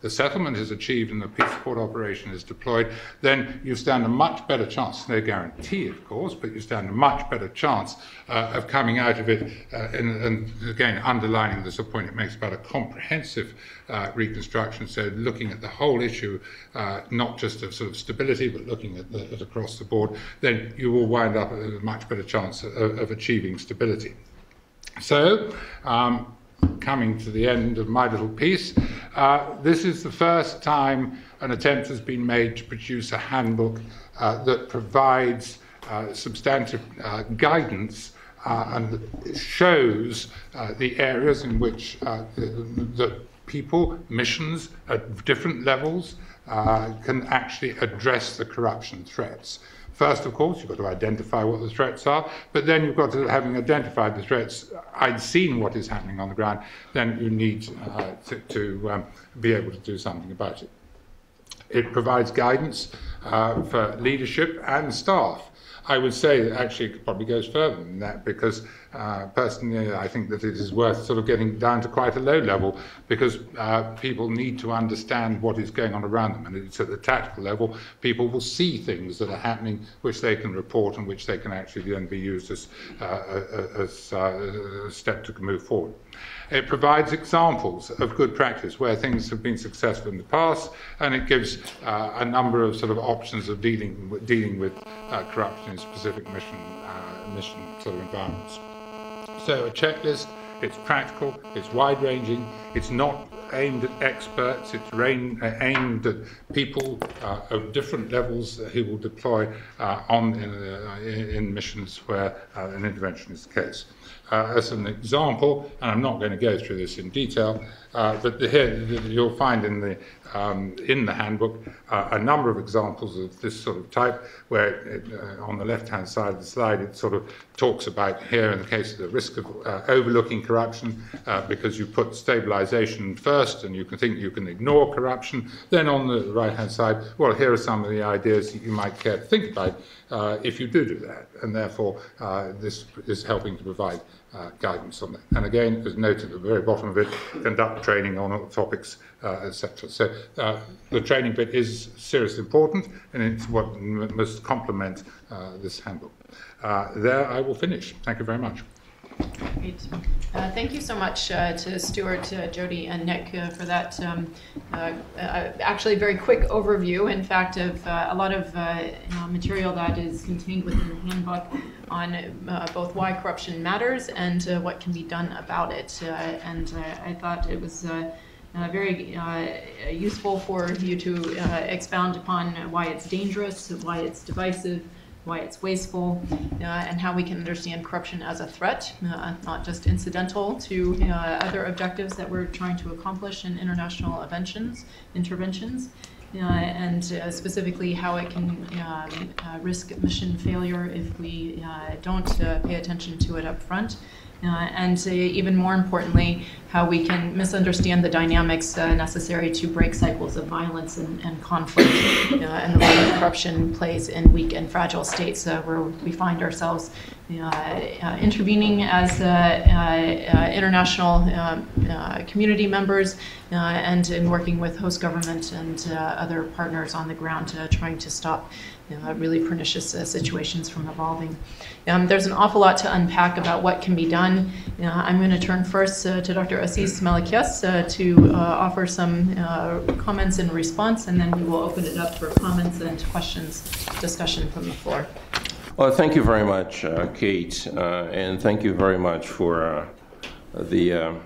the settlement is achieved and the peace support operation is deployed, then you stand a much better chance, no guarantee, of course, but you stand a much better chance of coming out of it, and again, underlining the point it makes about a comprehensive reconstruction, so looking at the whole issue, not just of sort of stability, but looking at across the board, then you will wind up with a much better chance of achieving stability. So, coming to the end of my little piece, this is the first time an attempt has been made to produce a handbook that provides substantive guidance and shows the areas in which the people, missions at different levels can actually address the corruption threats. First, of course, you've got to identify what the threats are, but then you've got to, having identified the threats, I'd seen what is happening on the ground, then you need to be able to do something about it. It provides guidance for leadership and staff I would say that actually it probably goes further than that, because personally I think that it is worth sort of getting down to quite a low level, because people need to understand what is going on around them, and it's at the tactical level. People will see things that are happening which they can report and which they can actually then be used as a step to move forward. It provides examples of good practice where things have been successful in the past, and it gives a number of sort of options of dealing with corruption in specific mission sort of environments. So a checklist, it's practical, it's wide-ranging, it's not aimed at experts, it's aimed at people of different levels who will deploy in missions where an intervention is the case. As an example, and I'm not going to go through this in detail, but here you'll find in the handbook a number of examples of this sort of type, where on the left-hand side of the slide it sort of talks about, here in the case of the risk of overlooking corruption, because you put stabilization first and you can think you can ignore corruption. Then on the right-hand side, well, here are some of the ideas that you might care to think about if you do that, and therefore this is helping to provide guidance on that. And again, as noted at the very bottom of it, conduct training on all topics, etc. So the training bit is seriously important, and it's what must complement this handbook. There I will finish. Thank you very much. Great. Thank you so much to Stuart, Jody, and Nick for that actually very quick overview, in fact, of a lot of material that is contained within the handbook on both why corruption matters and what can be done about it. And I thought it was very useful for you to expound upon why it's dangerous, why it's divisive, why it's wasteful, and how we can understand corruption as a threat, not just incidental to other objectives that we're trying to accomplish in international interventions, and specifically how it can risk mission failure if we don't pay attention to it up front. And even more importantly, how we can misunderstand the dynamics necessary to break cycles of violence and conflict, and the role that corruption plays in weak and fragile states where we find ourselves intervening as international community members and in working with host government and other partners on the ground trying to stop really pernicious situations from evolving. There's an awful lot to unpack about what can be done. I'm going to turn first to Dr. Assis Melikias to offer some comments in response, and then we will open it up for comments and questions, discussion from the floor. Well, thank you very much, Kate, and thank you very much for the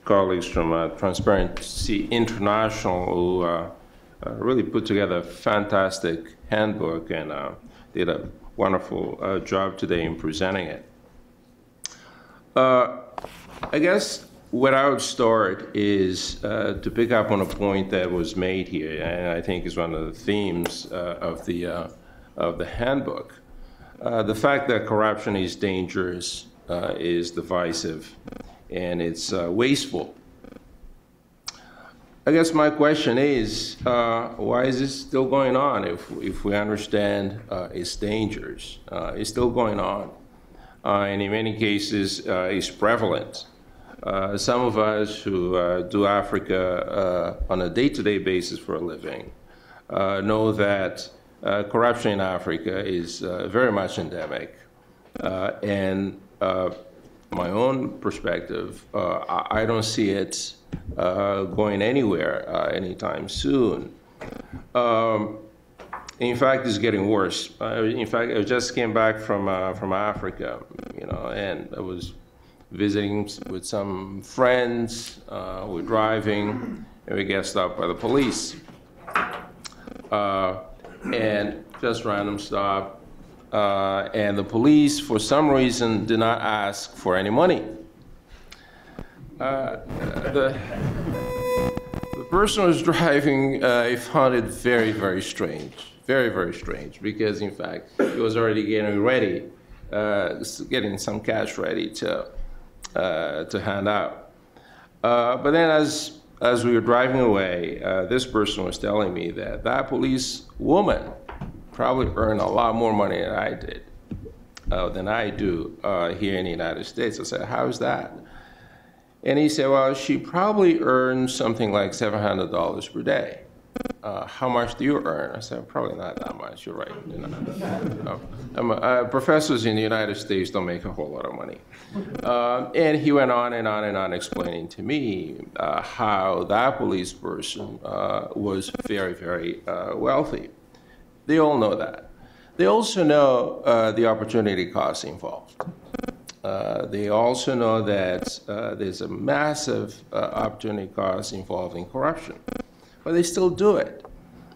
colleagues from Transparency International who really put together a fantastic handbook and did a wonderful job today in presenting it. I guess where I would start is to pick up on a point that was made here, and I think is one of the themes of the handbook. The fact that corruption is dangerous, is divisive, and it's wasteful. I guess my question is, why is this still going on if we understand its dangers? It's still going on, and in many cases, it's prevalent. Some of us who do Africa on a day-to-day basis for a living know that corruption in Africa is very much endemic. And my own perspective, I don't see it going anywhere anytime soon. In fact, it's getting worse. In fact, I just came back from Africa, and I was visiting with some friends. We're driving, and we get stopped by the police. And just random stop. And the police, for some reason, did not ask for any money. The person who was driving, I found it very, very strange. Very, very strange, because in fact, he was already getting ready, getting some cash ready to hand out. But then as we were driving away, this person was telling me that police woman probably earned a lot more money than I did. than I do here in the United States. I said, how is that? And he said, well, she probably earns something like $700 per day. How much do you earn? I said, probably not that much. You're right. You know. Professors in the United States don't make a whole lot of money. And he went on and on and on explaining to me how that police person was very, very wealthy. They all know that. They also know the opportunity costs involved. They also know that there's a massive opportunity cost involved in corruption. But they still do it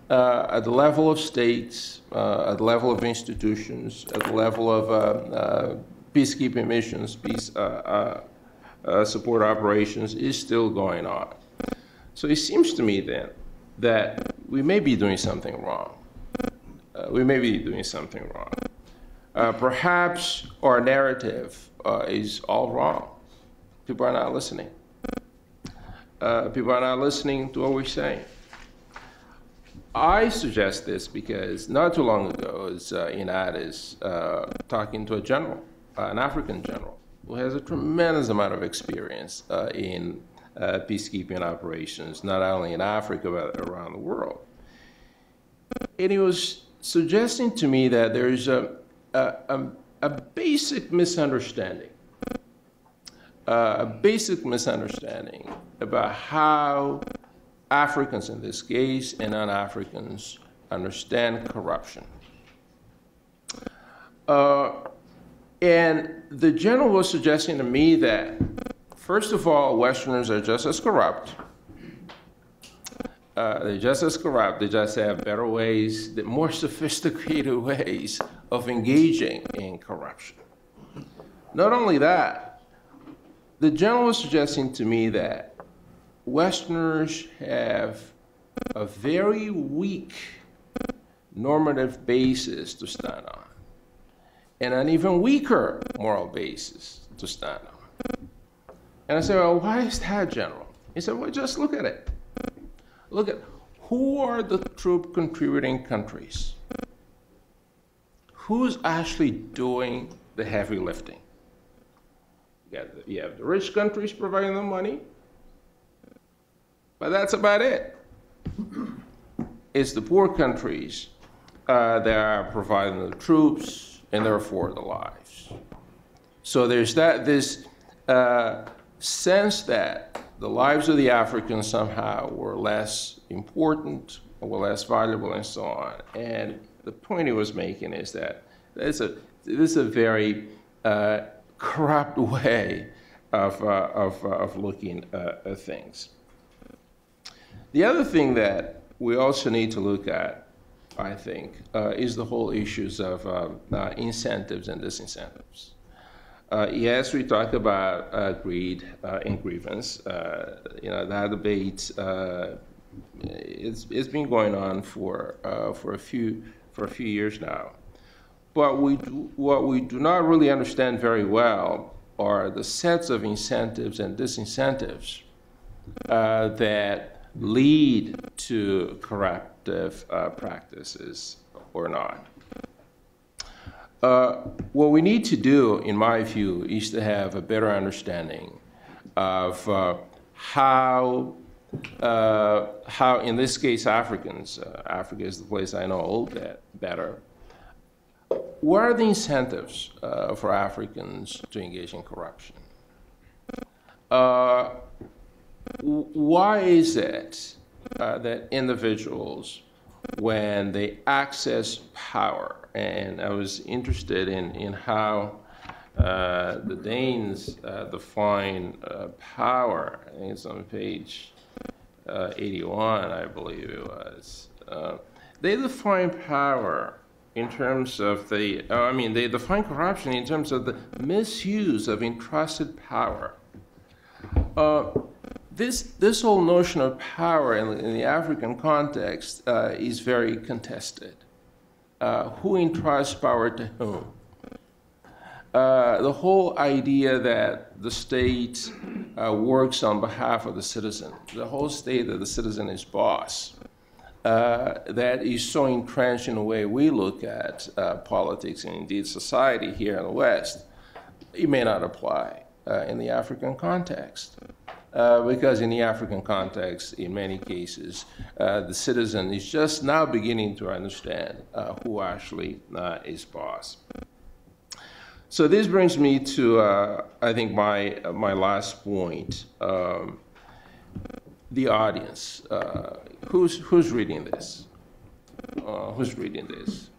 at the level of states, at the level of institutions, at the level of peacekeeping missions, peace support operations is still going on. So it seems to me then that we may be doing something wrong. We may be doing something wrong. Perhaps our narrative is all wrong. People are not listening. People are not listening to what we're saying. I suggest this because not too long ago, I was in Addis talking to a general, an African general, who has a tremendous amount of experience in peacekeeping operations, not only in Africa, but around the world. And he was suggesting to me that there is a basic misunderstanding, about how Africans in this case and non-Africans understand corruption. And the general was suggesting to me that, first of all, Westerners are just as corrupt. They're just as corrupt. They just have better ways, more sophisticated ways of engaging in corruption. Not only that, the general was suggesting to me that Westerners have a very weak normative basis to stand on, and an even weaker moral basis to stand on. And I said, well, why is that, General? He said, well, just look at it. Look at who are the troop contributing countries? Who's actually doing the heavy lifting? You have the rich countries providing the money, but that's about it. It's the poor countries that are providing the troops and therefore the lives. So there's this sense that the lives of the Africans somehow were less important, or were less valuable, and so on. And the point he was making is that this is a very corrupt way of looking at things. The other thing that we also need to look at, I think, is the whole issues of incentives and disincentives. Yes, we talk about greed and grievance. That debate it's been going on for a few years now. But what we do not really understand very well are the sets of incentives and disincentives that lead to corruptive practices or not. What we need to do, in my view, is to have a better understanding of how in this case, Africans, Africa is the place I know a little bit better. What are the incentives for Africans to engage in corruption? Why is it that individuals, when they access power, and I was interested in how the Danes define power, I think it's on page 81, I believe it was. They define power in terms of they define corruption in terms of the misuse of entrusted power. This whole notion of power in the African context is very contested. Who entrusts power to whom? The whole idea that the state works on behalf of the citizen, the whole state that the citizen is boss, that is so entrenched in the way we look at politics and indeed society here in the West, it may not apply in the African context. Because in the African context, in many cases, the citizen is just now beginning to understand who actually is boss. So this brings me to, I think, my last point. The audience. Who's reading this? Who's reading this?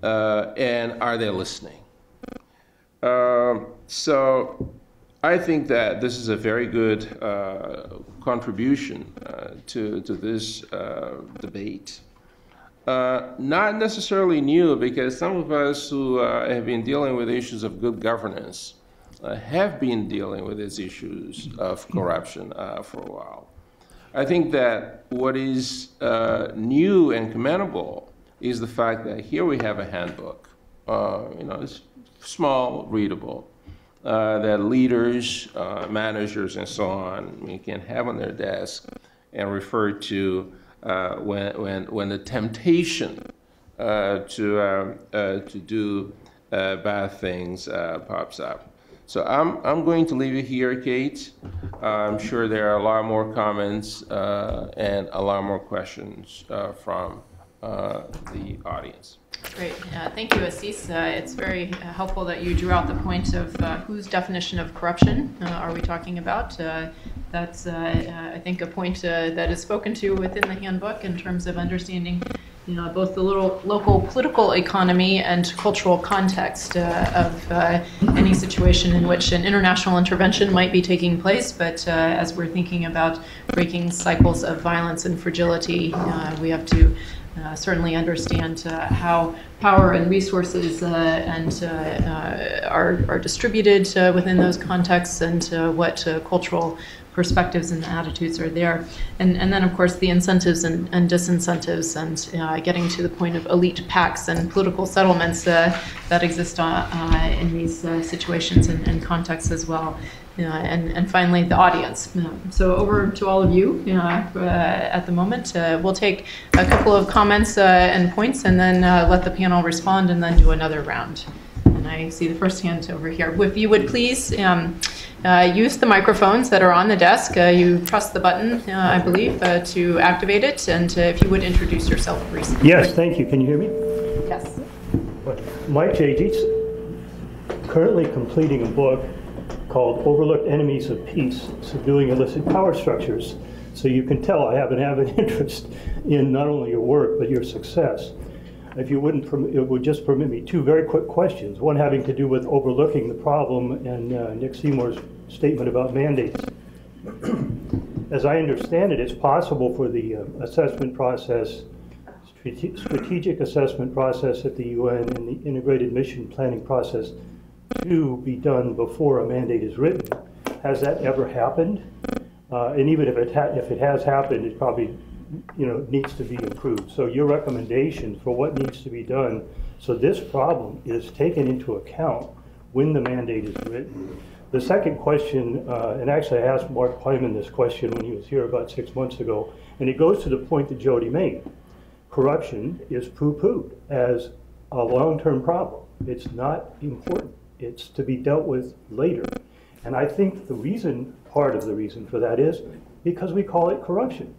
And are they listening? So I think that this is a very good contribution to this debate. Not necessarily new, because some of us who have been dealing with issues of good governance have been dealing with these issues of corruption for a while. I think that what is new and commendable is the fact that here we have a handbook. It's small, readable, that leaders, managers, and so on can have on their desk and refer to when the temptation to do bad things pops up. So I'm going to leave it here, Kate. I'm sure there are a lot more comments and a lot more questions from the audience. Great. Thank you, Assis. It's very helpful that you drew out the point of whose definition of corruption are we talking about. That's, I think, a point that is spoken to within the handbook in terms of understanding both the local political economy and cultural context of any situation in which an international intervention might be taking place. But as we're thinking about breaking cycles of violence and fragility, we have to certainly understand how power and resources are distributed within those contexts, and what cultural perspectives and attitudes are there. And then, of course, the incentives and disincentives, and getting to the point of elite PACs and political settlements that exist in these situations and contexts as well. And finally, the audience. So over to all of you at the moment. We'll take a couple of comments and points, and then let the panel respond, and then do another round. And I see the first hand over here. If you would please use the microphones that are on the desk. You press the button, I believe, to activate it. And if you would introduce yourself, please. Yes, thank you. Can you hear me? Yes. Mike J.G.'s currently completing a book called Overlooked Enemies of Peace, Subduing Illicit Power Structures. So you can tell I have an interest in not only your work, but your success. If you wouldn't, it would just permit me two very quick questions. One having to do with overlooking the problem and Nick Seymour's statement about mandates. As I understand it, it's possible for the assessment process, strategic assessment process at the UN and the integrated mission planning process to be done before a mandate is written. Has that ever happened? And even if it has happened, it probably needs to be improved. So your recommendation for what needs to be done so this problem is taken into account when the mandate is written. The second question, and actually I asked Mark Hyman this question when he was here about 6 months ago, and it goes to the point that Jody made. Corruption is poo-pooed as a long-term problem. It's not important. It's to be dealt with later. And I think part of the reason for that is because we call it corruption.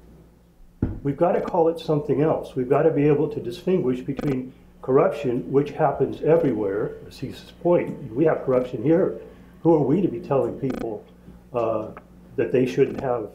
We've got to call it something else. We've got to be able to distinguish between corruption, which happens everywhere. Asis's point, we have corruption here. Who are we to be telling people that they shouldn't have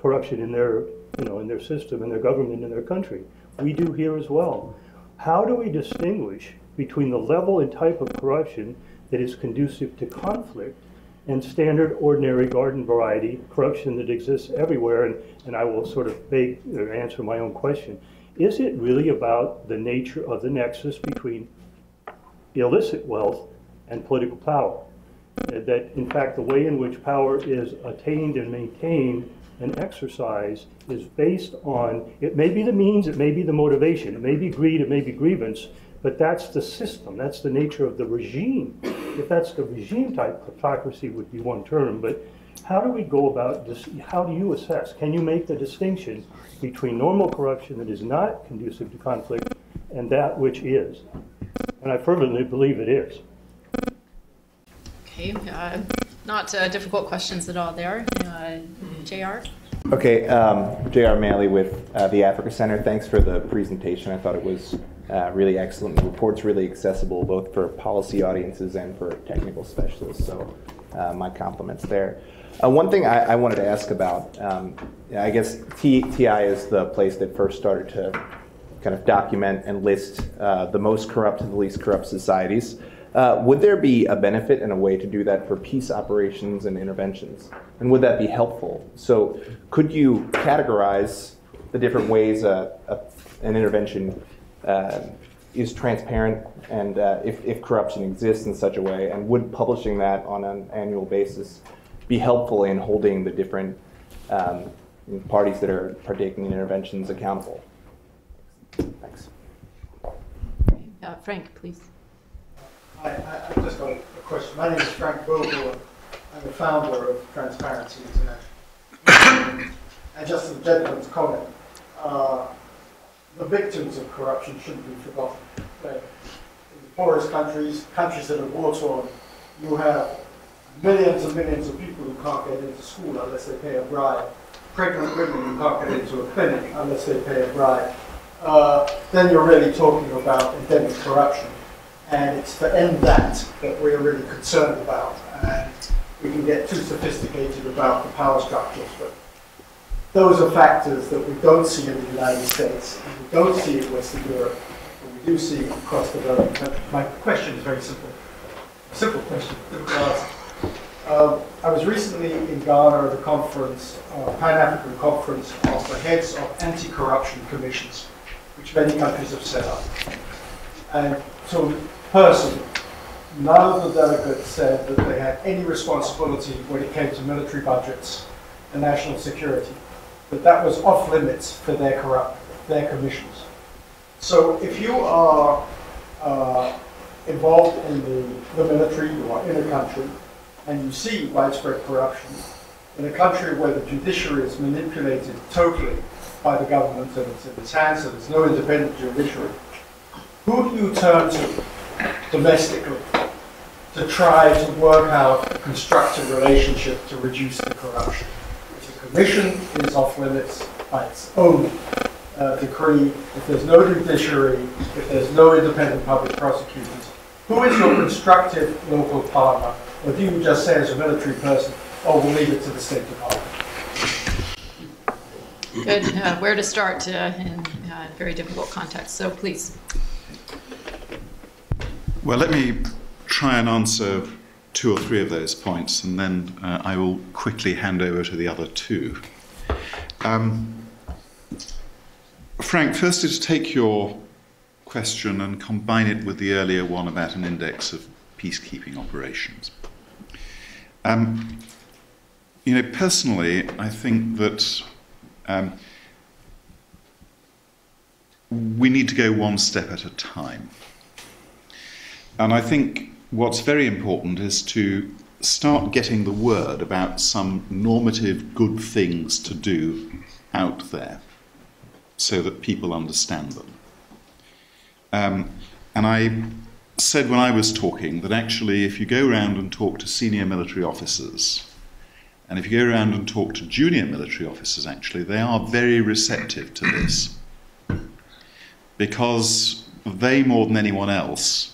corruption in their, in their system, in their government, in their country? We do here as well. How do we distinguish between the level and type of corruption that is conducive to conflict and standard, ordinary, garden variety corruption that exists everywhere? And I will sort of answer my own question. Is it really about the nature of the nexus between illicit wealth and political power? That, in fact, the way in which power is attained and maintained and exercised is based on, it may be the means, it may be the motivation, it may be greed, it may be grievance, but that's the system, that's the nature of the regime. If that's the regime type, autocracy would be one term, but How do we go about this? How do you assess? Can you make the distinction between normal corruption that is not conducive to conflict and that which is? And I fervently believe it is. Okay, not difficult questions at all there. JR? Okay, J.R. Maley with the Africa Center. Thanks for the presentation. I thought it was really excellent. The report's really accessible both for policy audiences and for technical specialists, so my compliments there. One thing I wanted to ask about, I guess TI is the place that first started to kind of document and list the most corrupt and the least corrupt societies. Would there be a benefit and a way to do that for peace operations and interventions? And would that be helpful? So could you categorize the different ways an intervention is transparent and if corruption exists in such a way? And would publishing that on an annual basis be helpful in holding the different parties that are partaking in interventions accountable? Thanks. Frank, please. I've just got a question. My name is Frank Vogel. I'm the founder of Transparency International. And just as a gentleman's comment, the victims of corruption shouldn't be forgotten. In the poorest countries, countries that are war-torn, you have millions and millions of people who can't get into school unless they pay a bribe. Pregnant women who can't get into a clinic unless they pay a bribe. Then you're really talking about endemic corruption. And it's to end that we're really concerned about. And we can get too sophisticated about the power structures, but those are factors that we don't see in the United States, and we don't see in Western Europe, but we do see across the developing countries. My question is very simple. Simple question, difficult answer. I was recently in Ghana at a conference, Pan-African conference of the heads of anti-corruption commissions, which many countries have set up. And so, personally, none of the delegates said that they had any responsibility when it came to military budgets and national security, that was off limits for their commissions. So if you are involved in the military, you are in a country, and you see widespread corruption, in a country where the judiciary is manipulated totally by the government and it's in its hands, so there's no independent judiciary, who do you turn to domestically to try to work out a constructive relationship to reduce the corruption? If the commission is off limits by its own decree, if there's no judiciary, if there's no independent public prosecutors, who is your constructive local partner? Or do you just say as a military person, oh, we'll leave it to the State Department? Good. Where to start in a very difficult context. So please. Well, let me try and answer two or three of those points, and then I will quickly hand over to the other two. Frank, firstly, to take your question and combine it with the earlier one about an index of peacekeeping operations. Personally, I think that we need to go one step at a time. And I think what's very important is to start getting the word about some normative good things to do out there so that people understand them. And I said when I was talking that actually if you go around and talk to senior military officers, and if you go around and talk to junior military officers, actually, they are very receptive to this, because they, more than anyone else,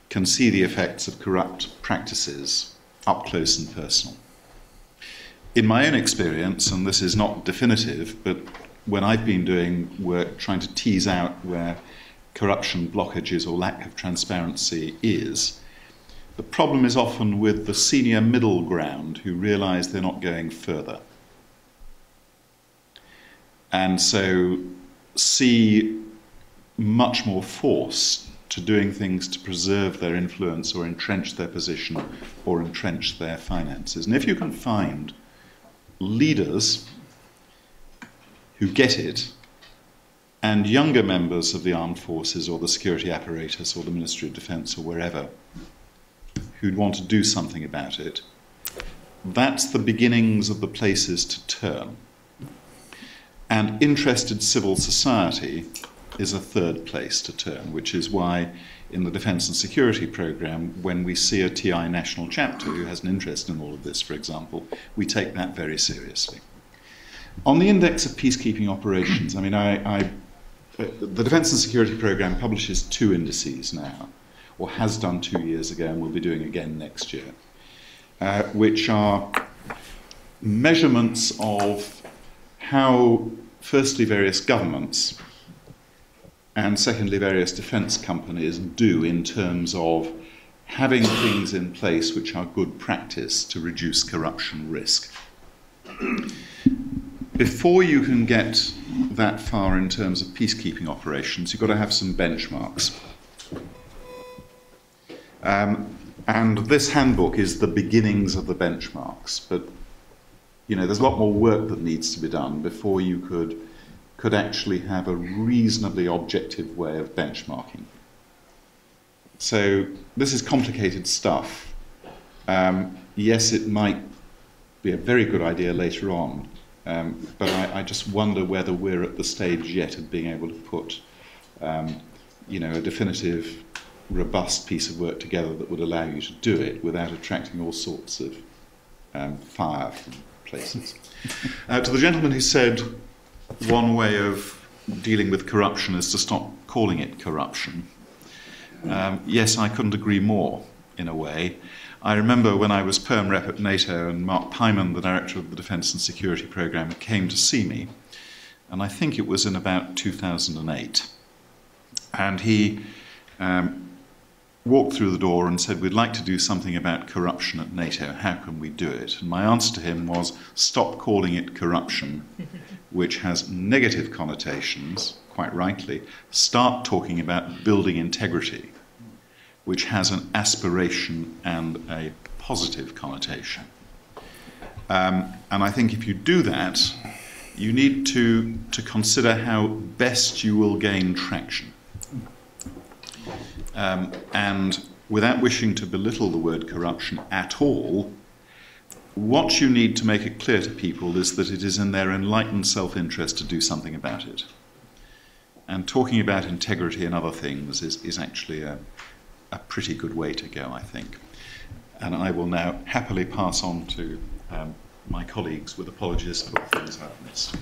can see the effects of corrupt practices up close and personal. In my own experience, and this is not definitive, but when I've been doing work trying to tease out where corruption blockages or lack of transparency is, the problem is often with the senior middle ground who realise they're not going further. And so see much more force to doing things to preserve their influence or entrench their position or entrench their finances. And if you can find leaders who get it, and younger members of the armed forces or the security apparatus or the Ministry of Defence or wherever who'd want to do something about it, that's the beginnings of the places to turn. And interested civil society is a third place to turn, which is why in the Defence and Security Programme, when we see a TI national chapter who has an interest in all of this, for example, we take that very seriously. On the index of peacekeeping operations, I mean, the Defence and Security Programme publishes 2 indices now, or has done 2 years ago and will be doing again next year, which are measurements of how, firstly, various governments and secondly, various defence companies do in terms of having things in place which are good practice to reduce corruption risk. Before you can get that far in terms of peacekeeping operations, you've got to have some benchmarks. And this handbook is the beginnings of the benchmarks, but you know, there's a lot more work that needs to be done before you could actually have a reasonably objective way of benchmarking. So this is complicated stuff. Yes, it might be a very good idea later on, but I just wonder whether we're at the stage yet of being able to put you know, a definitive, robust piece of work together that would allow you to do it without attracting all sorts of fire from places. To the gentleman who said one way of dealing with corruption is to stop calling it corruption. Yes, I couldn't agree more, in a way. I remember when I was Perm Rep at NATO and Mark Pyman, the director of the Defence and Security Programme, came to see me, and I think it was in about 2008. And he walked through the door and said, "We'd like to do something about corruption at NATO. How can we do it?" And my answer to him was, stop calling it corruption, which has negative connotations, quite rightly. Start talking about building integrity, which has an aspiration and a positive connotation. And I think if you do that, you need to consider how best you will gain traction. And without wishing to belittle the word corruption at all, what you need to make it clear to people is that it is in their enlightened self-interest to do something about it. And talking about integrity and other things is actually a pretty good way to go, I think. And I will now happily pass on to my colleagues with apologies for things I've missed.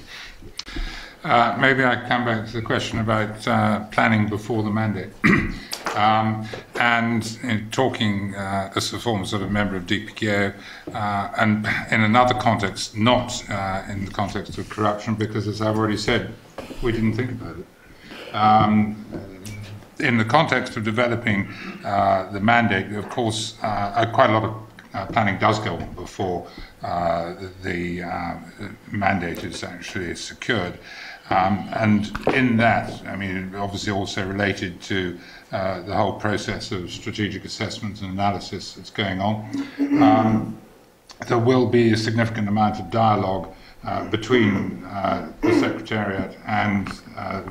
Maybe I come back to the question about planning before the mandate. And in talking as a former sort of member of DPKO, and in another context, not in the context of corruption, because as I've already said, we didn't think about it. In the context of developing the mandate, of course, quite a lot of planning does go on before the mandate is actually secured. And in that, I mean, obviously also related to the whole process of strategic assessment and analysis that's going on, there will be a significant amount of dialogue between the Secretariat and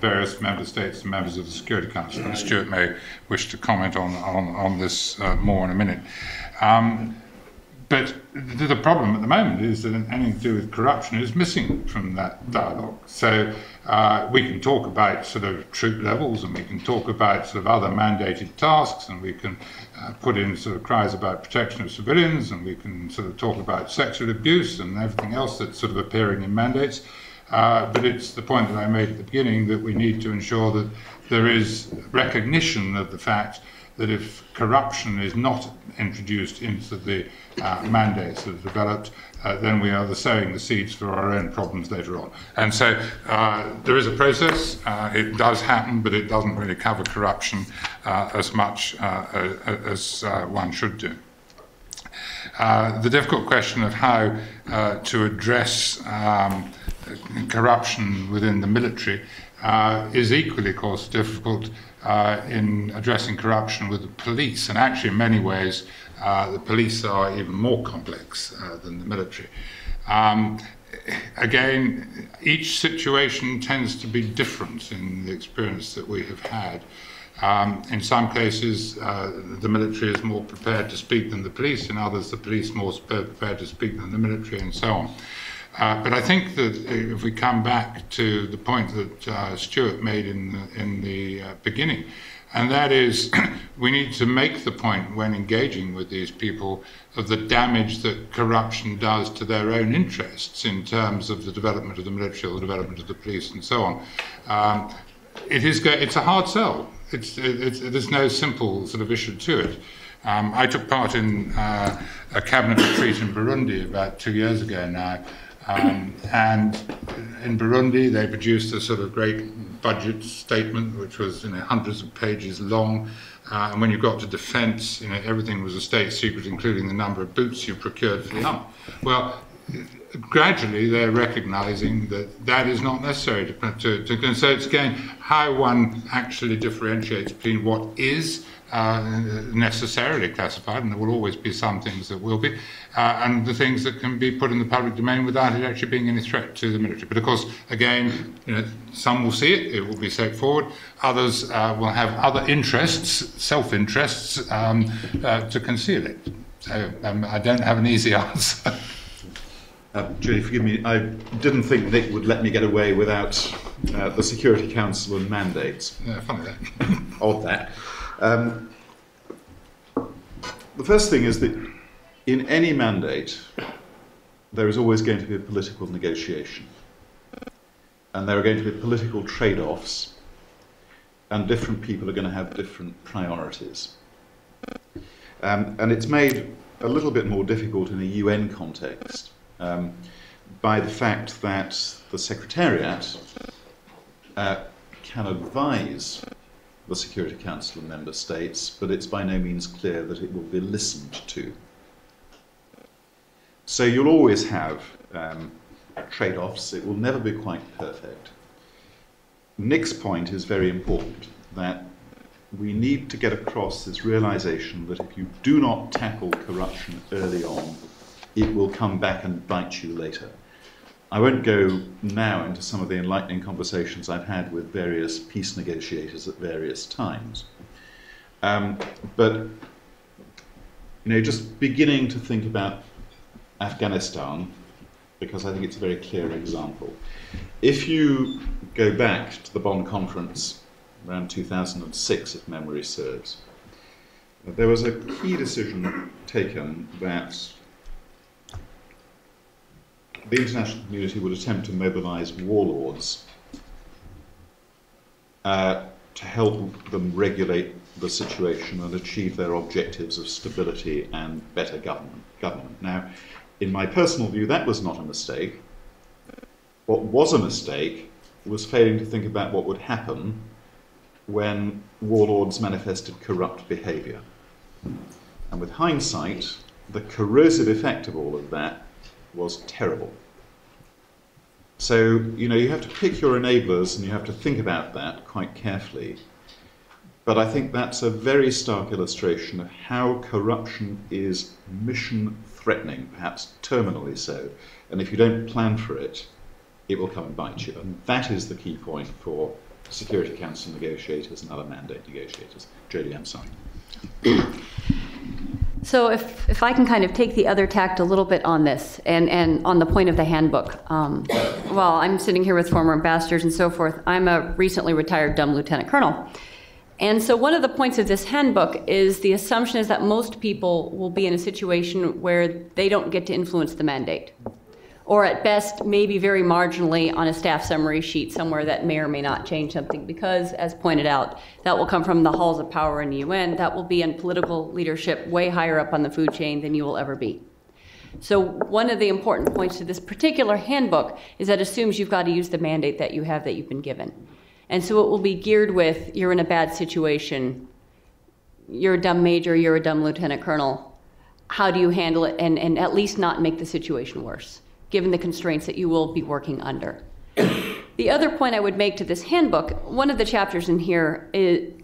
various member states and members of the Security Council. And Stuart may wish to comment on this more in a minute. But the problem at the moment is that anything to do with corruption is missing from that dialogue. So we can talk about sort of troop levels, and we can talk about sort of other mandated tasks, and we can put in sort of cries about protection of civilians, and we can sort of talk about sexual abuse and everything else that's sort of appearing in mandates. But it's the point that I made at the beginning that we need to ensure that there is recognition of the fact that if corruption is not introduced into the mandates that are developed, then we are sowing the seeds for our own problems later on. And so there is a process, it does happen, but it doesn't really cover corruption as much as one should do. The difficult question of how to address corruption within the military is equally, of course, difficult in addressing corruption with the police. And actually, in many ways, the police are even more complex than the military. Again, each situation tends to be different in the experience that we have had. In some cases, the military is more prepared to speak than the police. In others, the police more prepared to speak than the military, and so on. But I think that if we come back to the point that Stuart made in the beginning, and that is we need to make the point when engaging with these people of the damage that corruption does to their own interests in terms of the development of the military or the development of the police and so on. It's a hard sell. There's no simple sort of issue to it. I took part in a cabinet retreat in Burundi about 2 years ago now, and in Burundi they produced a sort of great budget statement which was hundreds of pages long, and when you got to defence, everything was a state secret, including the number of boots you procured for the army. Well, gradually they're recognising that that is not necessary to so it's again how one actually differentiates between what is necessarily classified, and there will always be some things that will be, and the things that can be put in the public domain without it actually being any threat to the military. But of course, again, some will see it will be straightforward, others will have other interests, self-interests, to conceal it. So I don't have an easy answer. Julie, forgive me, I didn't think Nick would let me get away without the Security Council and mandates. Yeah, funny that. Odd that. The first thing is that in any mandate, there is always going to be a political negotiation. And there are going to be political trade-offs, and different people are going to have different priorities. And it's made a little bit more difficult in a UN context. By the fact that the Secretariat can advise the Security Council and Member States, but it's by no means clear that it will be listened to. So you'll always have trade-offs. It will never be quite perfect. Nick's point is very important, that we need to get across this realization that if you do not tackle corruption early on, it will come back and bite you later. I won't go now into some of the enlightening conversations I've had with various peace negotiators at various times. But just beginning to think about Afghanistan, because I think it's a very clear example. If you go back to the Bonn Conference around 2006, if memory serves, there was a key decision taken that the international community would attempt to mobilize warlords to help them regulate the situation and achieve their objectives of stability and better government. Now, in my personal view, that was not a mistake. What was a mistake was failing to think about what would happen when warlords manifested corrupt behavior. And with hindsight, the corrosive effect of all of that was terrible. So, you have to pick your enablers and you have to think about that quite carefully. But I think that's a very stark illustration of how corruption is mission-threatening, perhaps terminally so. And if you don't plan for it, it will come and bite you. And that is the key point for Security Council negotiators and other mandate negotiators. Jodie, I'm sorry. So if I can kind of take the other tact a little bit on this, and on the point of the handbook. Well, I'm sitting here with former ambassadors and so forth. I'm a recently retired dumb lieutenant colonel. And so one of the points of this handbook is the assumption is that most people will be in a situation where they don't get to influence the mandate. Or at best, maybe very marginally on a staff summary sheet somewhere that may or may not change something, because, as pointed out, that will come from the halls of power in the UN. That will be in political leadership way higher up on the food chain than you will ever be. So one of the important points to this particular handbook is that it assumes you've got to use the mandate that you have, that you've been given. And so it will be geared with, you're in a bad situation, you're a dumb major, you're a dumb lieutenant colonel. How do you handle it and at least not make the situation worse, given the constraints that you will be working under? The other point I would make to this handbook, one of the chapters in here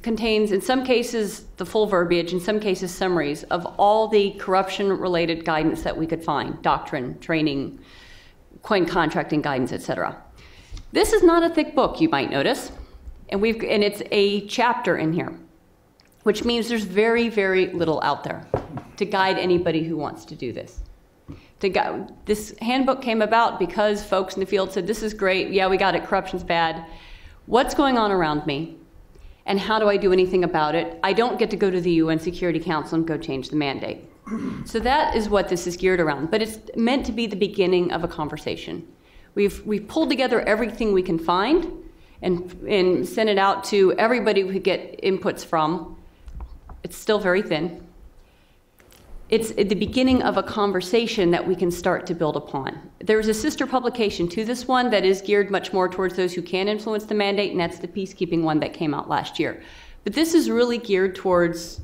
contains, in some cases, the full verbiage, in some cases, summaries of all the corruption-related guidance that we could find, doctrine, training, coin contracting guidance, etc. This is not a thick book, you might notice, and it's a chapter in here. which means there's very, very little out there to guide anybody who wants to do this. This handbook came about because folks in the field said, this is great, yeah, we got it, corruption's bad. What's going on around me? And how do I do anything about it? I don't get to go to the UN Security Council and go change the mandate. So that is what this is geared around. But it's meant to be the beginning of a conversation. We've pulled together everything we can find and sent it out to everybody we could get inputs from. It's still very thin. It's at the beginning of a conversation that we can start to build upon. There's a sister publication to this one that is geared much more towards those who can influence the mandate, and that's the Peacekeeping one that came out last year. But this is really geared towards,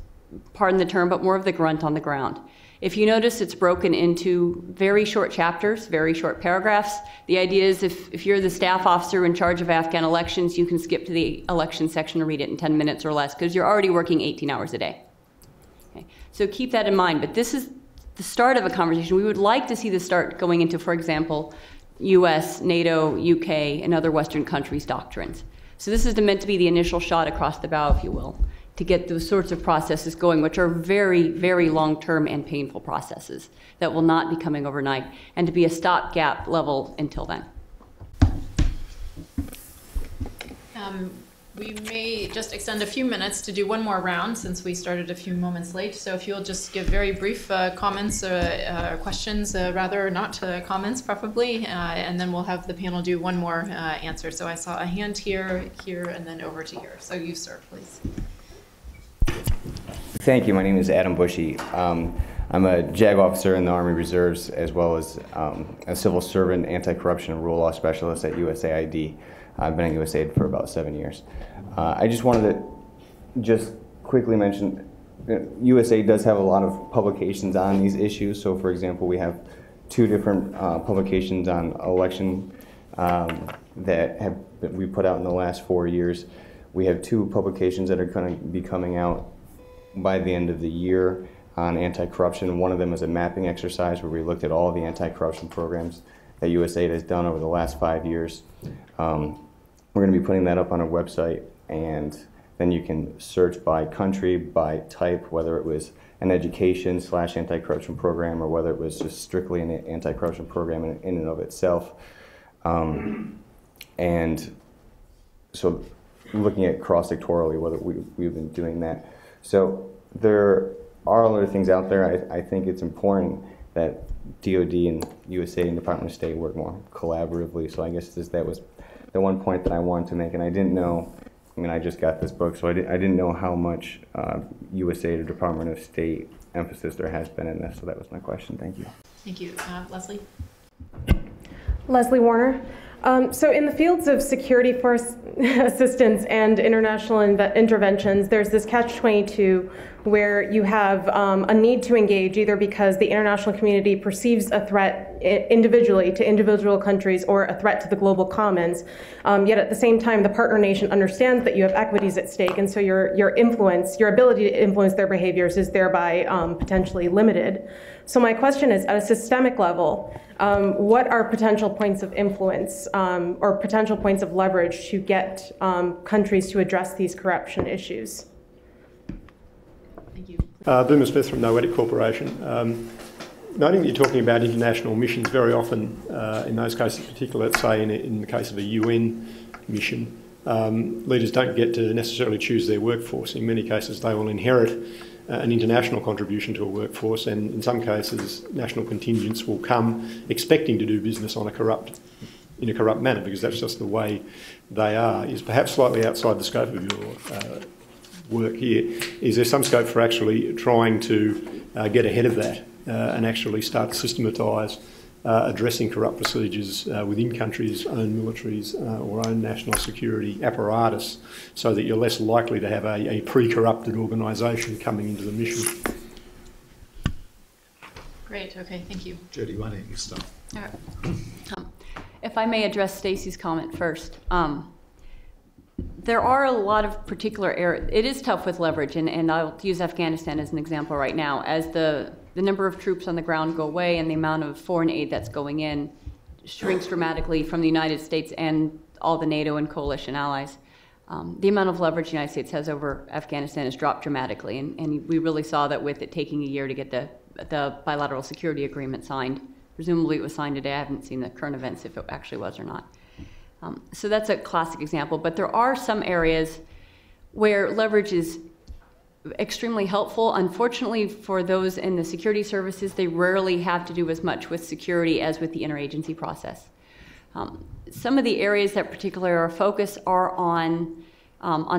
pardon the term, but more of the grunt on the ground. If you notice, it's broken into very short chapters, very short paragraphs. The idea is if you're the staff officer in charge of Afghan elections, you can skip to the election section and read it in 10 minutes or less because you're already working 18 hours a day. Okay. So keep that in mind, but this is the start of a conversation. We would like to see this start going into, for example, US, NATO, UK, and other Western countries' doctrines. So this is meant to be the initial shot across the bow, if you will, to get those sorts of processes going, which are very, very long-term and painful processes that will not be coming overnight, and to be a stopgap level until then. We may just extend a few minutes to do one more round since we started a few moments late. So if you'll just give very brief comments, questions, rather not comments preferably, and then we'll have the panel do one more answer. So I saw a hand here, and then over to here. So you, sir, please. Thank you. My name is Adam Bushy. I'm a JAG officer in the Army Reserves as well as a civil servant, anti-corruption and rule law specialist at USAID. I've been at USAID for about 7 years. I just wanted to just quickly mention USAID does have a lot of publications on these issues. So for example, we have 2 different publications on election that we put out in the last 4 years. We have 2 publications that are going to be coming out by the end of the year on anti-corruption. One of them is a mapping exercise where we looked at all the anti-corruption programs that USAID has done over the last 5 years. We're going to be putting that up on our website, and then you can search by country, by type, whether it was an education / anti-corruption program or whether it was just strictly an anti-corruption program in and of itself. And so looking at cross-sectorally, whether we've been doing that. So there are other things out there. I think it's important that DOD and USA and Department of State work more collaboratively. So I guess that was the one point that I wanted to make. And I didn't know, I mean, I just got this book, so I didn't know how much USA or Department of State emphasis there has been in this. So that was my question. Thank you. Thank you. Leslie? Leslie Warner. So in the fields of security force assistance and international interventions, there's this catch-22 where you have a need to engage either because the international community perceives a threat individually to individual countries or a threat to the global commons, yet at the same time the partner nation understands that you have equities at stake, and so your influence, your ability to influence their behaviors is thereby potentially limited. So my question is, at a systemic level, what are potential points of influence or potential points of leverage to get countries to address these corruption issues? Thank you. Boomer Smith from Noetic Corporation. Noting that you're talking about international missions, very often in those cases, particularly, let's say in the case of a UN mission, leaders don't get to necessarily choose their workforce. In many cases, they will inherit an international contribution to a workforce, and in some cases, national contingents will come expecting to do business in a corrupt manner, because that's just the way they are. Is perhaps slightly outside the scope of your work here. Is there some scope for actually trying to get ahead of that and actually start to systematise addressing corrupt procedures within countries' own militaries or own national security apparatus, so that you're less likely to have a pre-corrupted organisation coming into the mission? Great. Okay. Thank you. Jody, why don't you start? All right. If I may address Stacey's comment first. There are a lot of particular areas. It is tough with leverage, and I'll use Afghanistan as an example right now. As the number of troops on the ground go away and the amount of foreign aid that's going in shrinks dramatically from the United States and all the NATO and coalition allies, The amount of leverage the United States has over Afghanistan has dropped dramatically, and we really saw that with it taking a year to get the bilateral security agreement signed. Presumably it was signed today. I haven't seen the current events if it actually was or not. So that's a classic example, but there are some areas where leverage is extremely helpful. Unfortunately, for those in the security services, they rarely have to do as much with security as with the interagency process. Some of the areas that particularly are a focus are on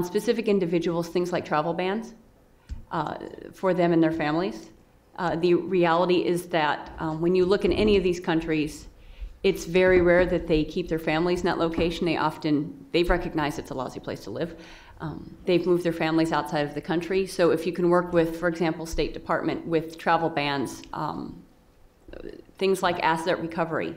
specific individuals, things like travel bans for them and their families. The reality is that when you look in any of these countries, it's very rare that they keep their families in that location. They've recognized it's a lousy place to live. They've moved their families outside of the country. So if you can work with, for example, State Department with travel bans, things like asset recovery,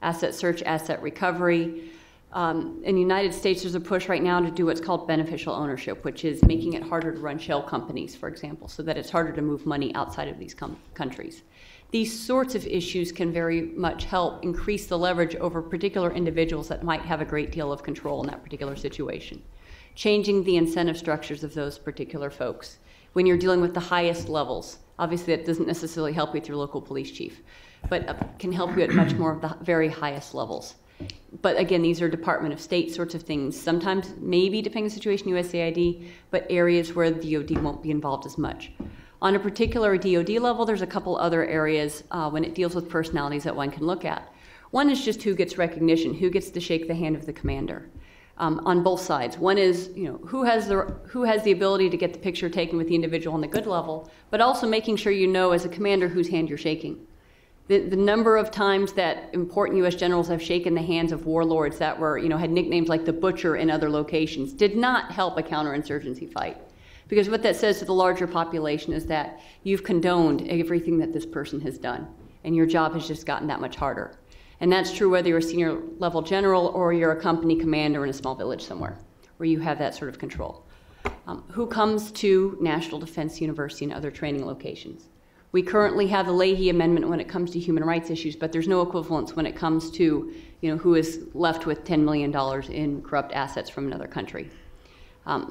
asset search, asset recovery. In the United States, there's a push right now to do what's called beneficial ownership, which is making it harder to run shell companies, for example, so that it's harder to move money outside of these countries. These sorts of issues can very much help increase the leverage over particular individuals that might have a great deal of control in that particular situation. Changing the incentive structures of those particular folks. When you're dealing with the highest levels, obviously that doesn't necessarily help you with your local police chief, but can help you at much more of the very highest levels. But again, these are Department of State sorts of things. Sometimes, maybe depending on the situation, USAID, but areas where the DoD won't be involved as much. On a particular DoD level, there's a couple other areas when it deals with personalities that one can look at. One is just who gets recognition, who gets to shake the hand of the commander. On both sides. One is, who has the ability to get the picture taken with the individual on the good level, but also making sure you know as a commander whose hand you're shaking. The number of times that important U.S. generals have shaken the hands of warlords that were, had nicknames like the Butcher in other locations did not help a counterinsurgency fight. Because what that says to the larger population is that you've condoned everything that this person has done, and your job has just gotten that much harder. And that's true whether you're a senior level general or you're a company commander in a small village somewhere where you have that sort of control. Who comes to National Defense University and other training locations? We currently have the Leahy Amendment when it comes to human rights issues, but there's no equivalence when it comes to who is left with $10 million in corrupt assets from another country.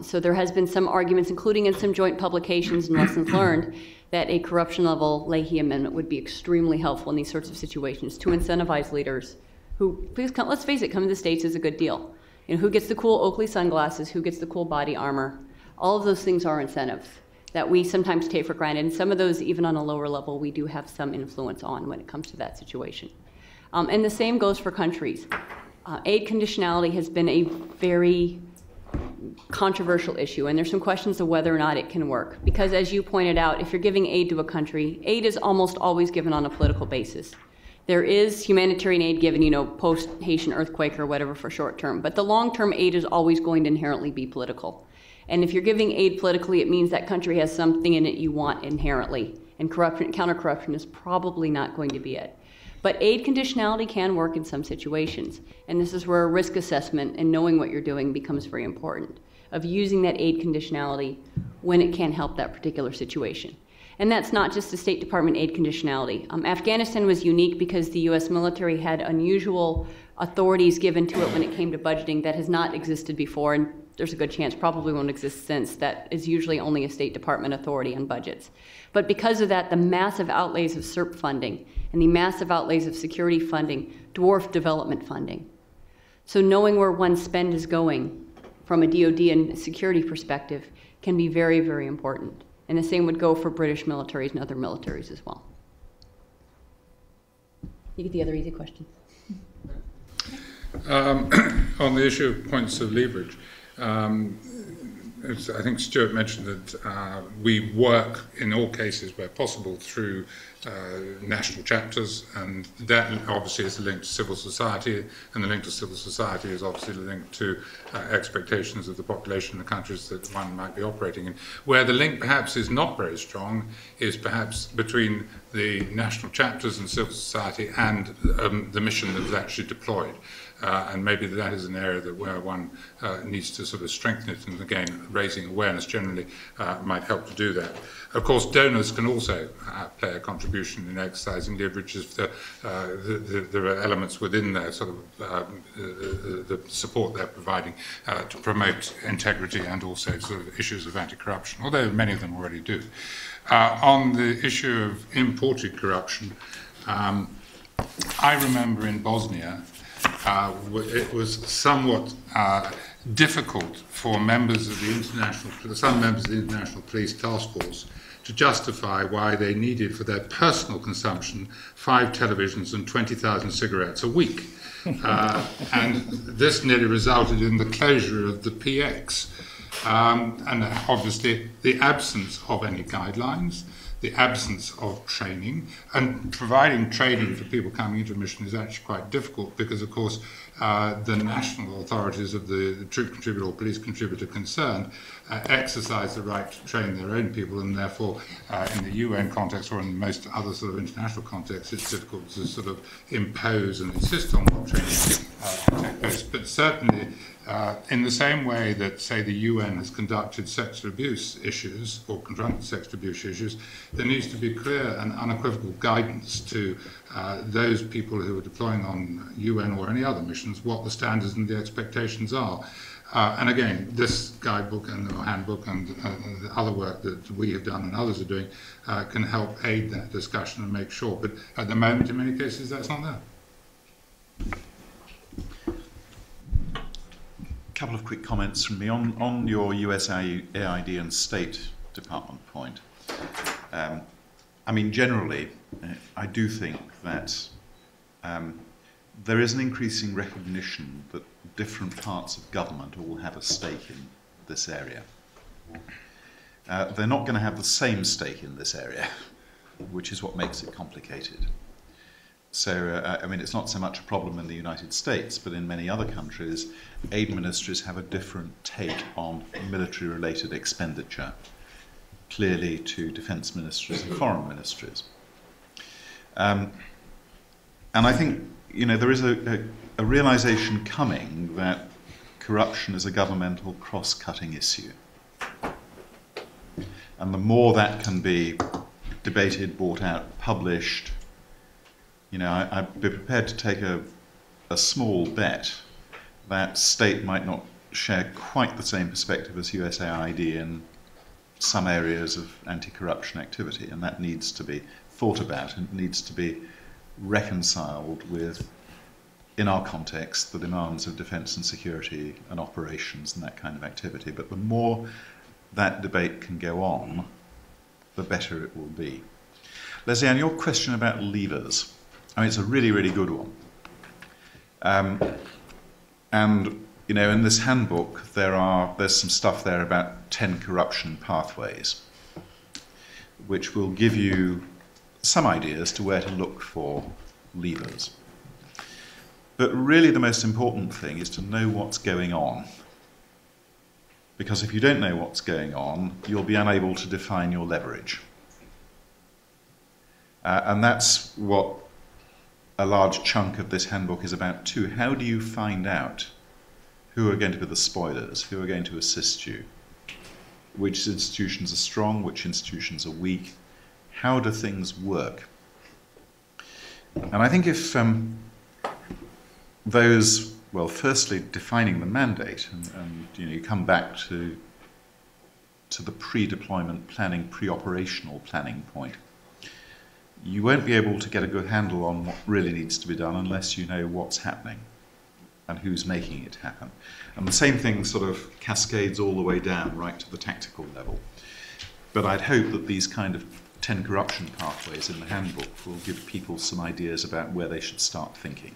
So there has been some arguments, including in some joint publications and lessons learned, that a corruption-level Leahy Amendment would be extremely helpful in these sorts of situations to incentivize leaders who, let's face it, coming to the States is a good deal. Who gets the cool Oakley sunglasses, who gets the cool body armor. All of those things are incentives that we sometimes take for granted, and some of those, even on a lower level, we do have some influence on when it comes to that situation. And the same goes for countries. Aid conditionality has been a very controversial issue, and there's some questions of whether or not it can work. Because as you pointed out, if you're giving aid to a country, aid is almost always given on a political basis. There is humanitarian aid given, post-Haitian earthquake or whatever for short term, but the long-term aid is always going to inherently be political. And if you're giving aid politically, it means that country has something in it you want inherently, and counter-corruption is probably not going to be it. But aid conditionality can work in some situations, and this is where risk assessment and knowing what you're doing becomes very important, of using that aid conditionality when it can help that particular situation. And that's not just the State Department aid conditionality. Afghanistan was unique because the U.S. military had unusual authorities given to it when it came to budgeting that has not existed before, and there's a good chance probably won't exist since. That is usually only a State Department authority on budgets. But because of that, the massive outlays of SERP funding and the massive outlays of security funding dwarf development funding. So knowing where one's spend is going from a DoD and security perspective can be very, very important. And the same would go for British militaries and other militaries as well. You get the other easy question. On the issue of points of leverage, I think Stuart mentioned that we work in all cases where possible through national chapters, and that obviously is linked to civil society, and the link to civil society is obviously linked to expectations of the population in the countries that one might be operating in. Where the link perhaps is not very strong is perhaps between the national chapters and civil society and the mission that is actually deployed. and maybe that is an area where one needs to sort of strengthen it, and again, raising awareness generally might help to do that. Of course, donors can also play a contribution in exercising leverage if there are elements within their sort of the support they're providing to promote integrity and also sort of issues of anti-corruption, although many of them already do. On the issue of imported corruption, I remember in Bosnia, it was somewhat difficult for some members of the International Police Task Force to justify why they needed for their personal consumption 5 televisions and 20,000 cigarettes a week. And this nearly resulted in the closure of the PX. And obviously the absence of any guidelines, the absence of training, and providing training for people coming into a mission is actually quite difficult because, of course, the national authorities of the troop contributor or police contributor concerned exercise the right to train their own people, and therefore in the UN context or in most other sort of international contexts it's difficult to sort of impose and insist on what training take place. But certainly in the same way that, say, the UN has conducted sexual abuse issues or confronted sexual abuse issues, there needs to be clear and unequivocal guidance to those people who are deploying on UN or any other missions, what the standards and the expectations are. And again, this guidebook and the handbook and the other work that we have done and others are doing can help aid that discussion and make sure. But at the moment, in many cases, that's not there. A couple of quick comments from me on your USAID and State Department point. I mean, generally, I do think that there is an increasing recognition that different parts of government all have a stake in this area. They're not going to have the same stake in this area, which is what makes it complicated. So, I mean, it's not so much a problem in the United States, but in many other countries, aid ministries have a different take on military-related expenditure, clearly to defense ministries and foreign ministries. And I think, you know, there is a realization coming that corruption is a governmental cross-cutting issue. And the more that can be debated, brought out, published, you know, I'd be prepared to take a small bet that state might not share quite the same perspective as USAID in some areas of anti-corruption activity, and that needs to be thought about and needs to be reconciled with, in our context, the demands of defence and security and operations and that kind of activity. But the more that debate can go on, the better it will be. Leslie Ann, your question about levers. I mean, it's a really, really good one. And, you know, in this handbook, there's some stuff there about 10 corruption pathways, which will give you some ideas to where to look for levers. But really the most important thing is to know what's going on. Because if you don't know what's going on, you'll be unable to define your leverage. And that's what a large chunk of this handbook is about too. How do you find out who are going to be the spoilers, who are going to assist you? Which institutions are strong, which institutions are weak? How do things work? And I think if those, well, firstly, defining the mandate, and you know, you come back to the pre-deployment planning, pre-operational planning point, you won't be able to get a good handle on what really needs to be done unless you know what's happening and who's making it happen. And the same thing sort of cascades all the way down right to the tactical level. But I'd hope that these kind of 10 corruption pathways in the handbook will give people some ideas about where they should start thinking.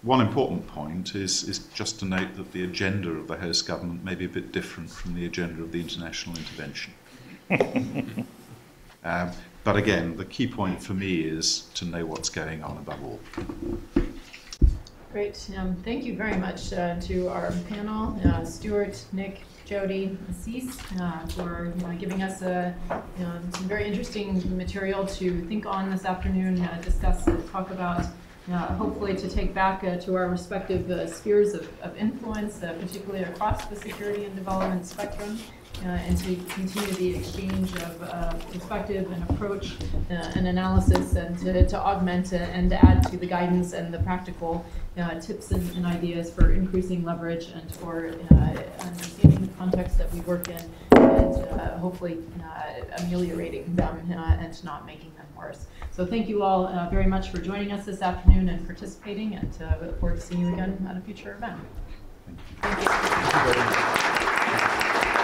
One important point is just to note that the agenda of the host government may be a bit different from the agenda of the international intervention. But again, the key point for me is to know what's going on above all. Great. Thank you very much to our panel, Stuart, Nick, Jody, Assis, for giving us some very interesting material to think on this afternoon, discuss, talk about hopefully to take back to our respective spheres of influence, particularly across the security and development spectrum, and to continue the exchange of perspective and approach and analysis, and to augment and add to the guidance and the practical tips and ideas for increasing leverage and for understanding the context that we work in, and hopefully ameliorating them and not making them worse. So thank you all very much for joining us this afternoon and participating, and we look forward to seeing you again at a future event. Thank you.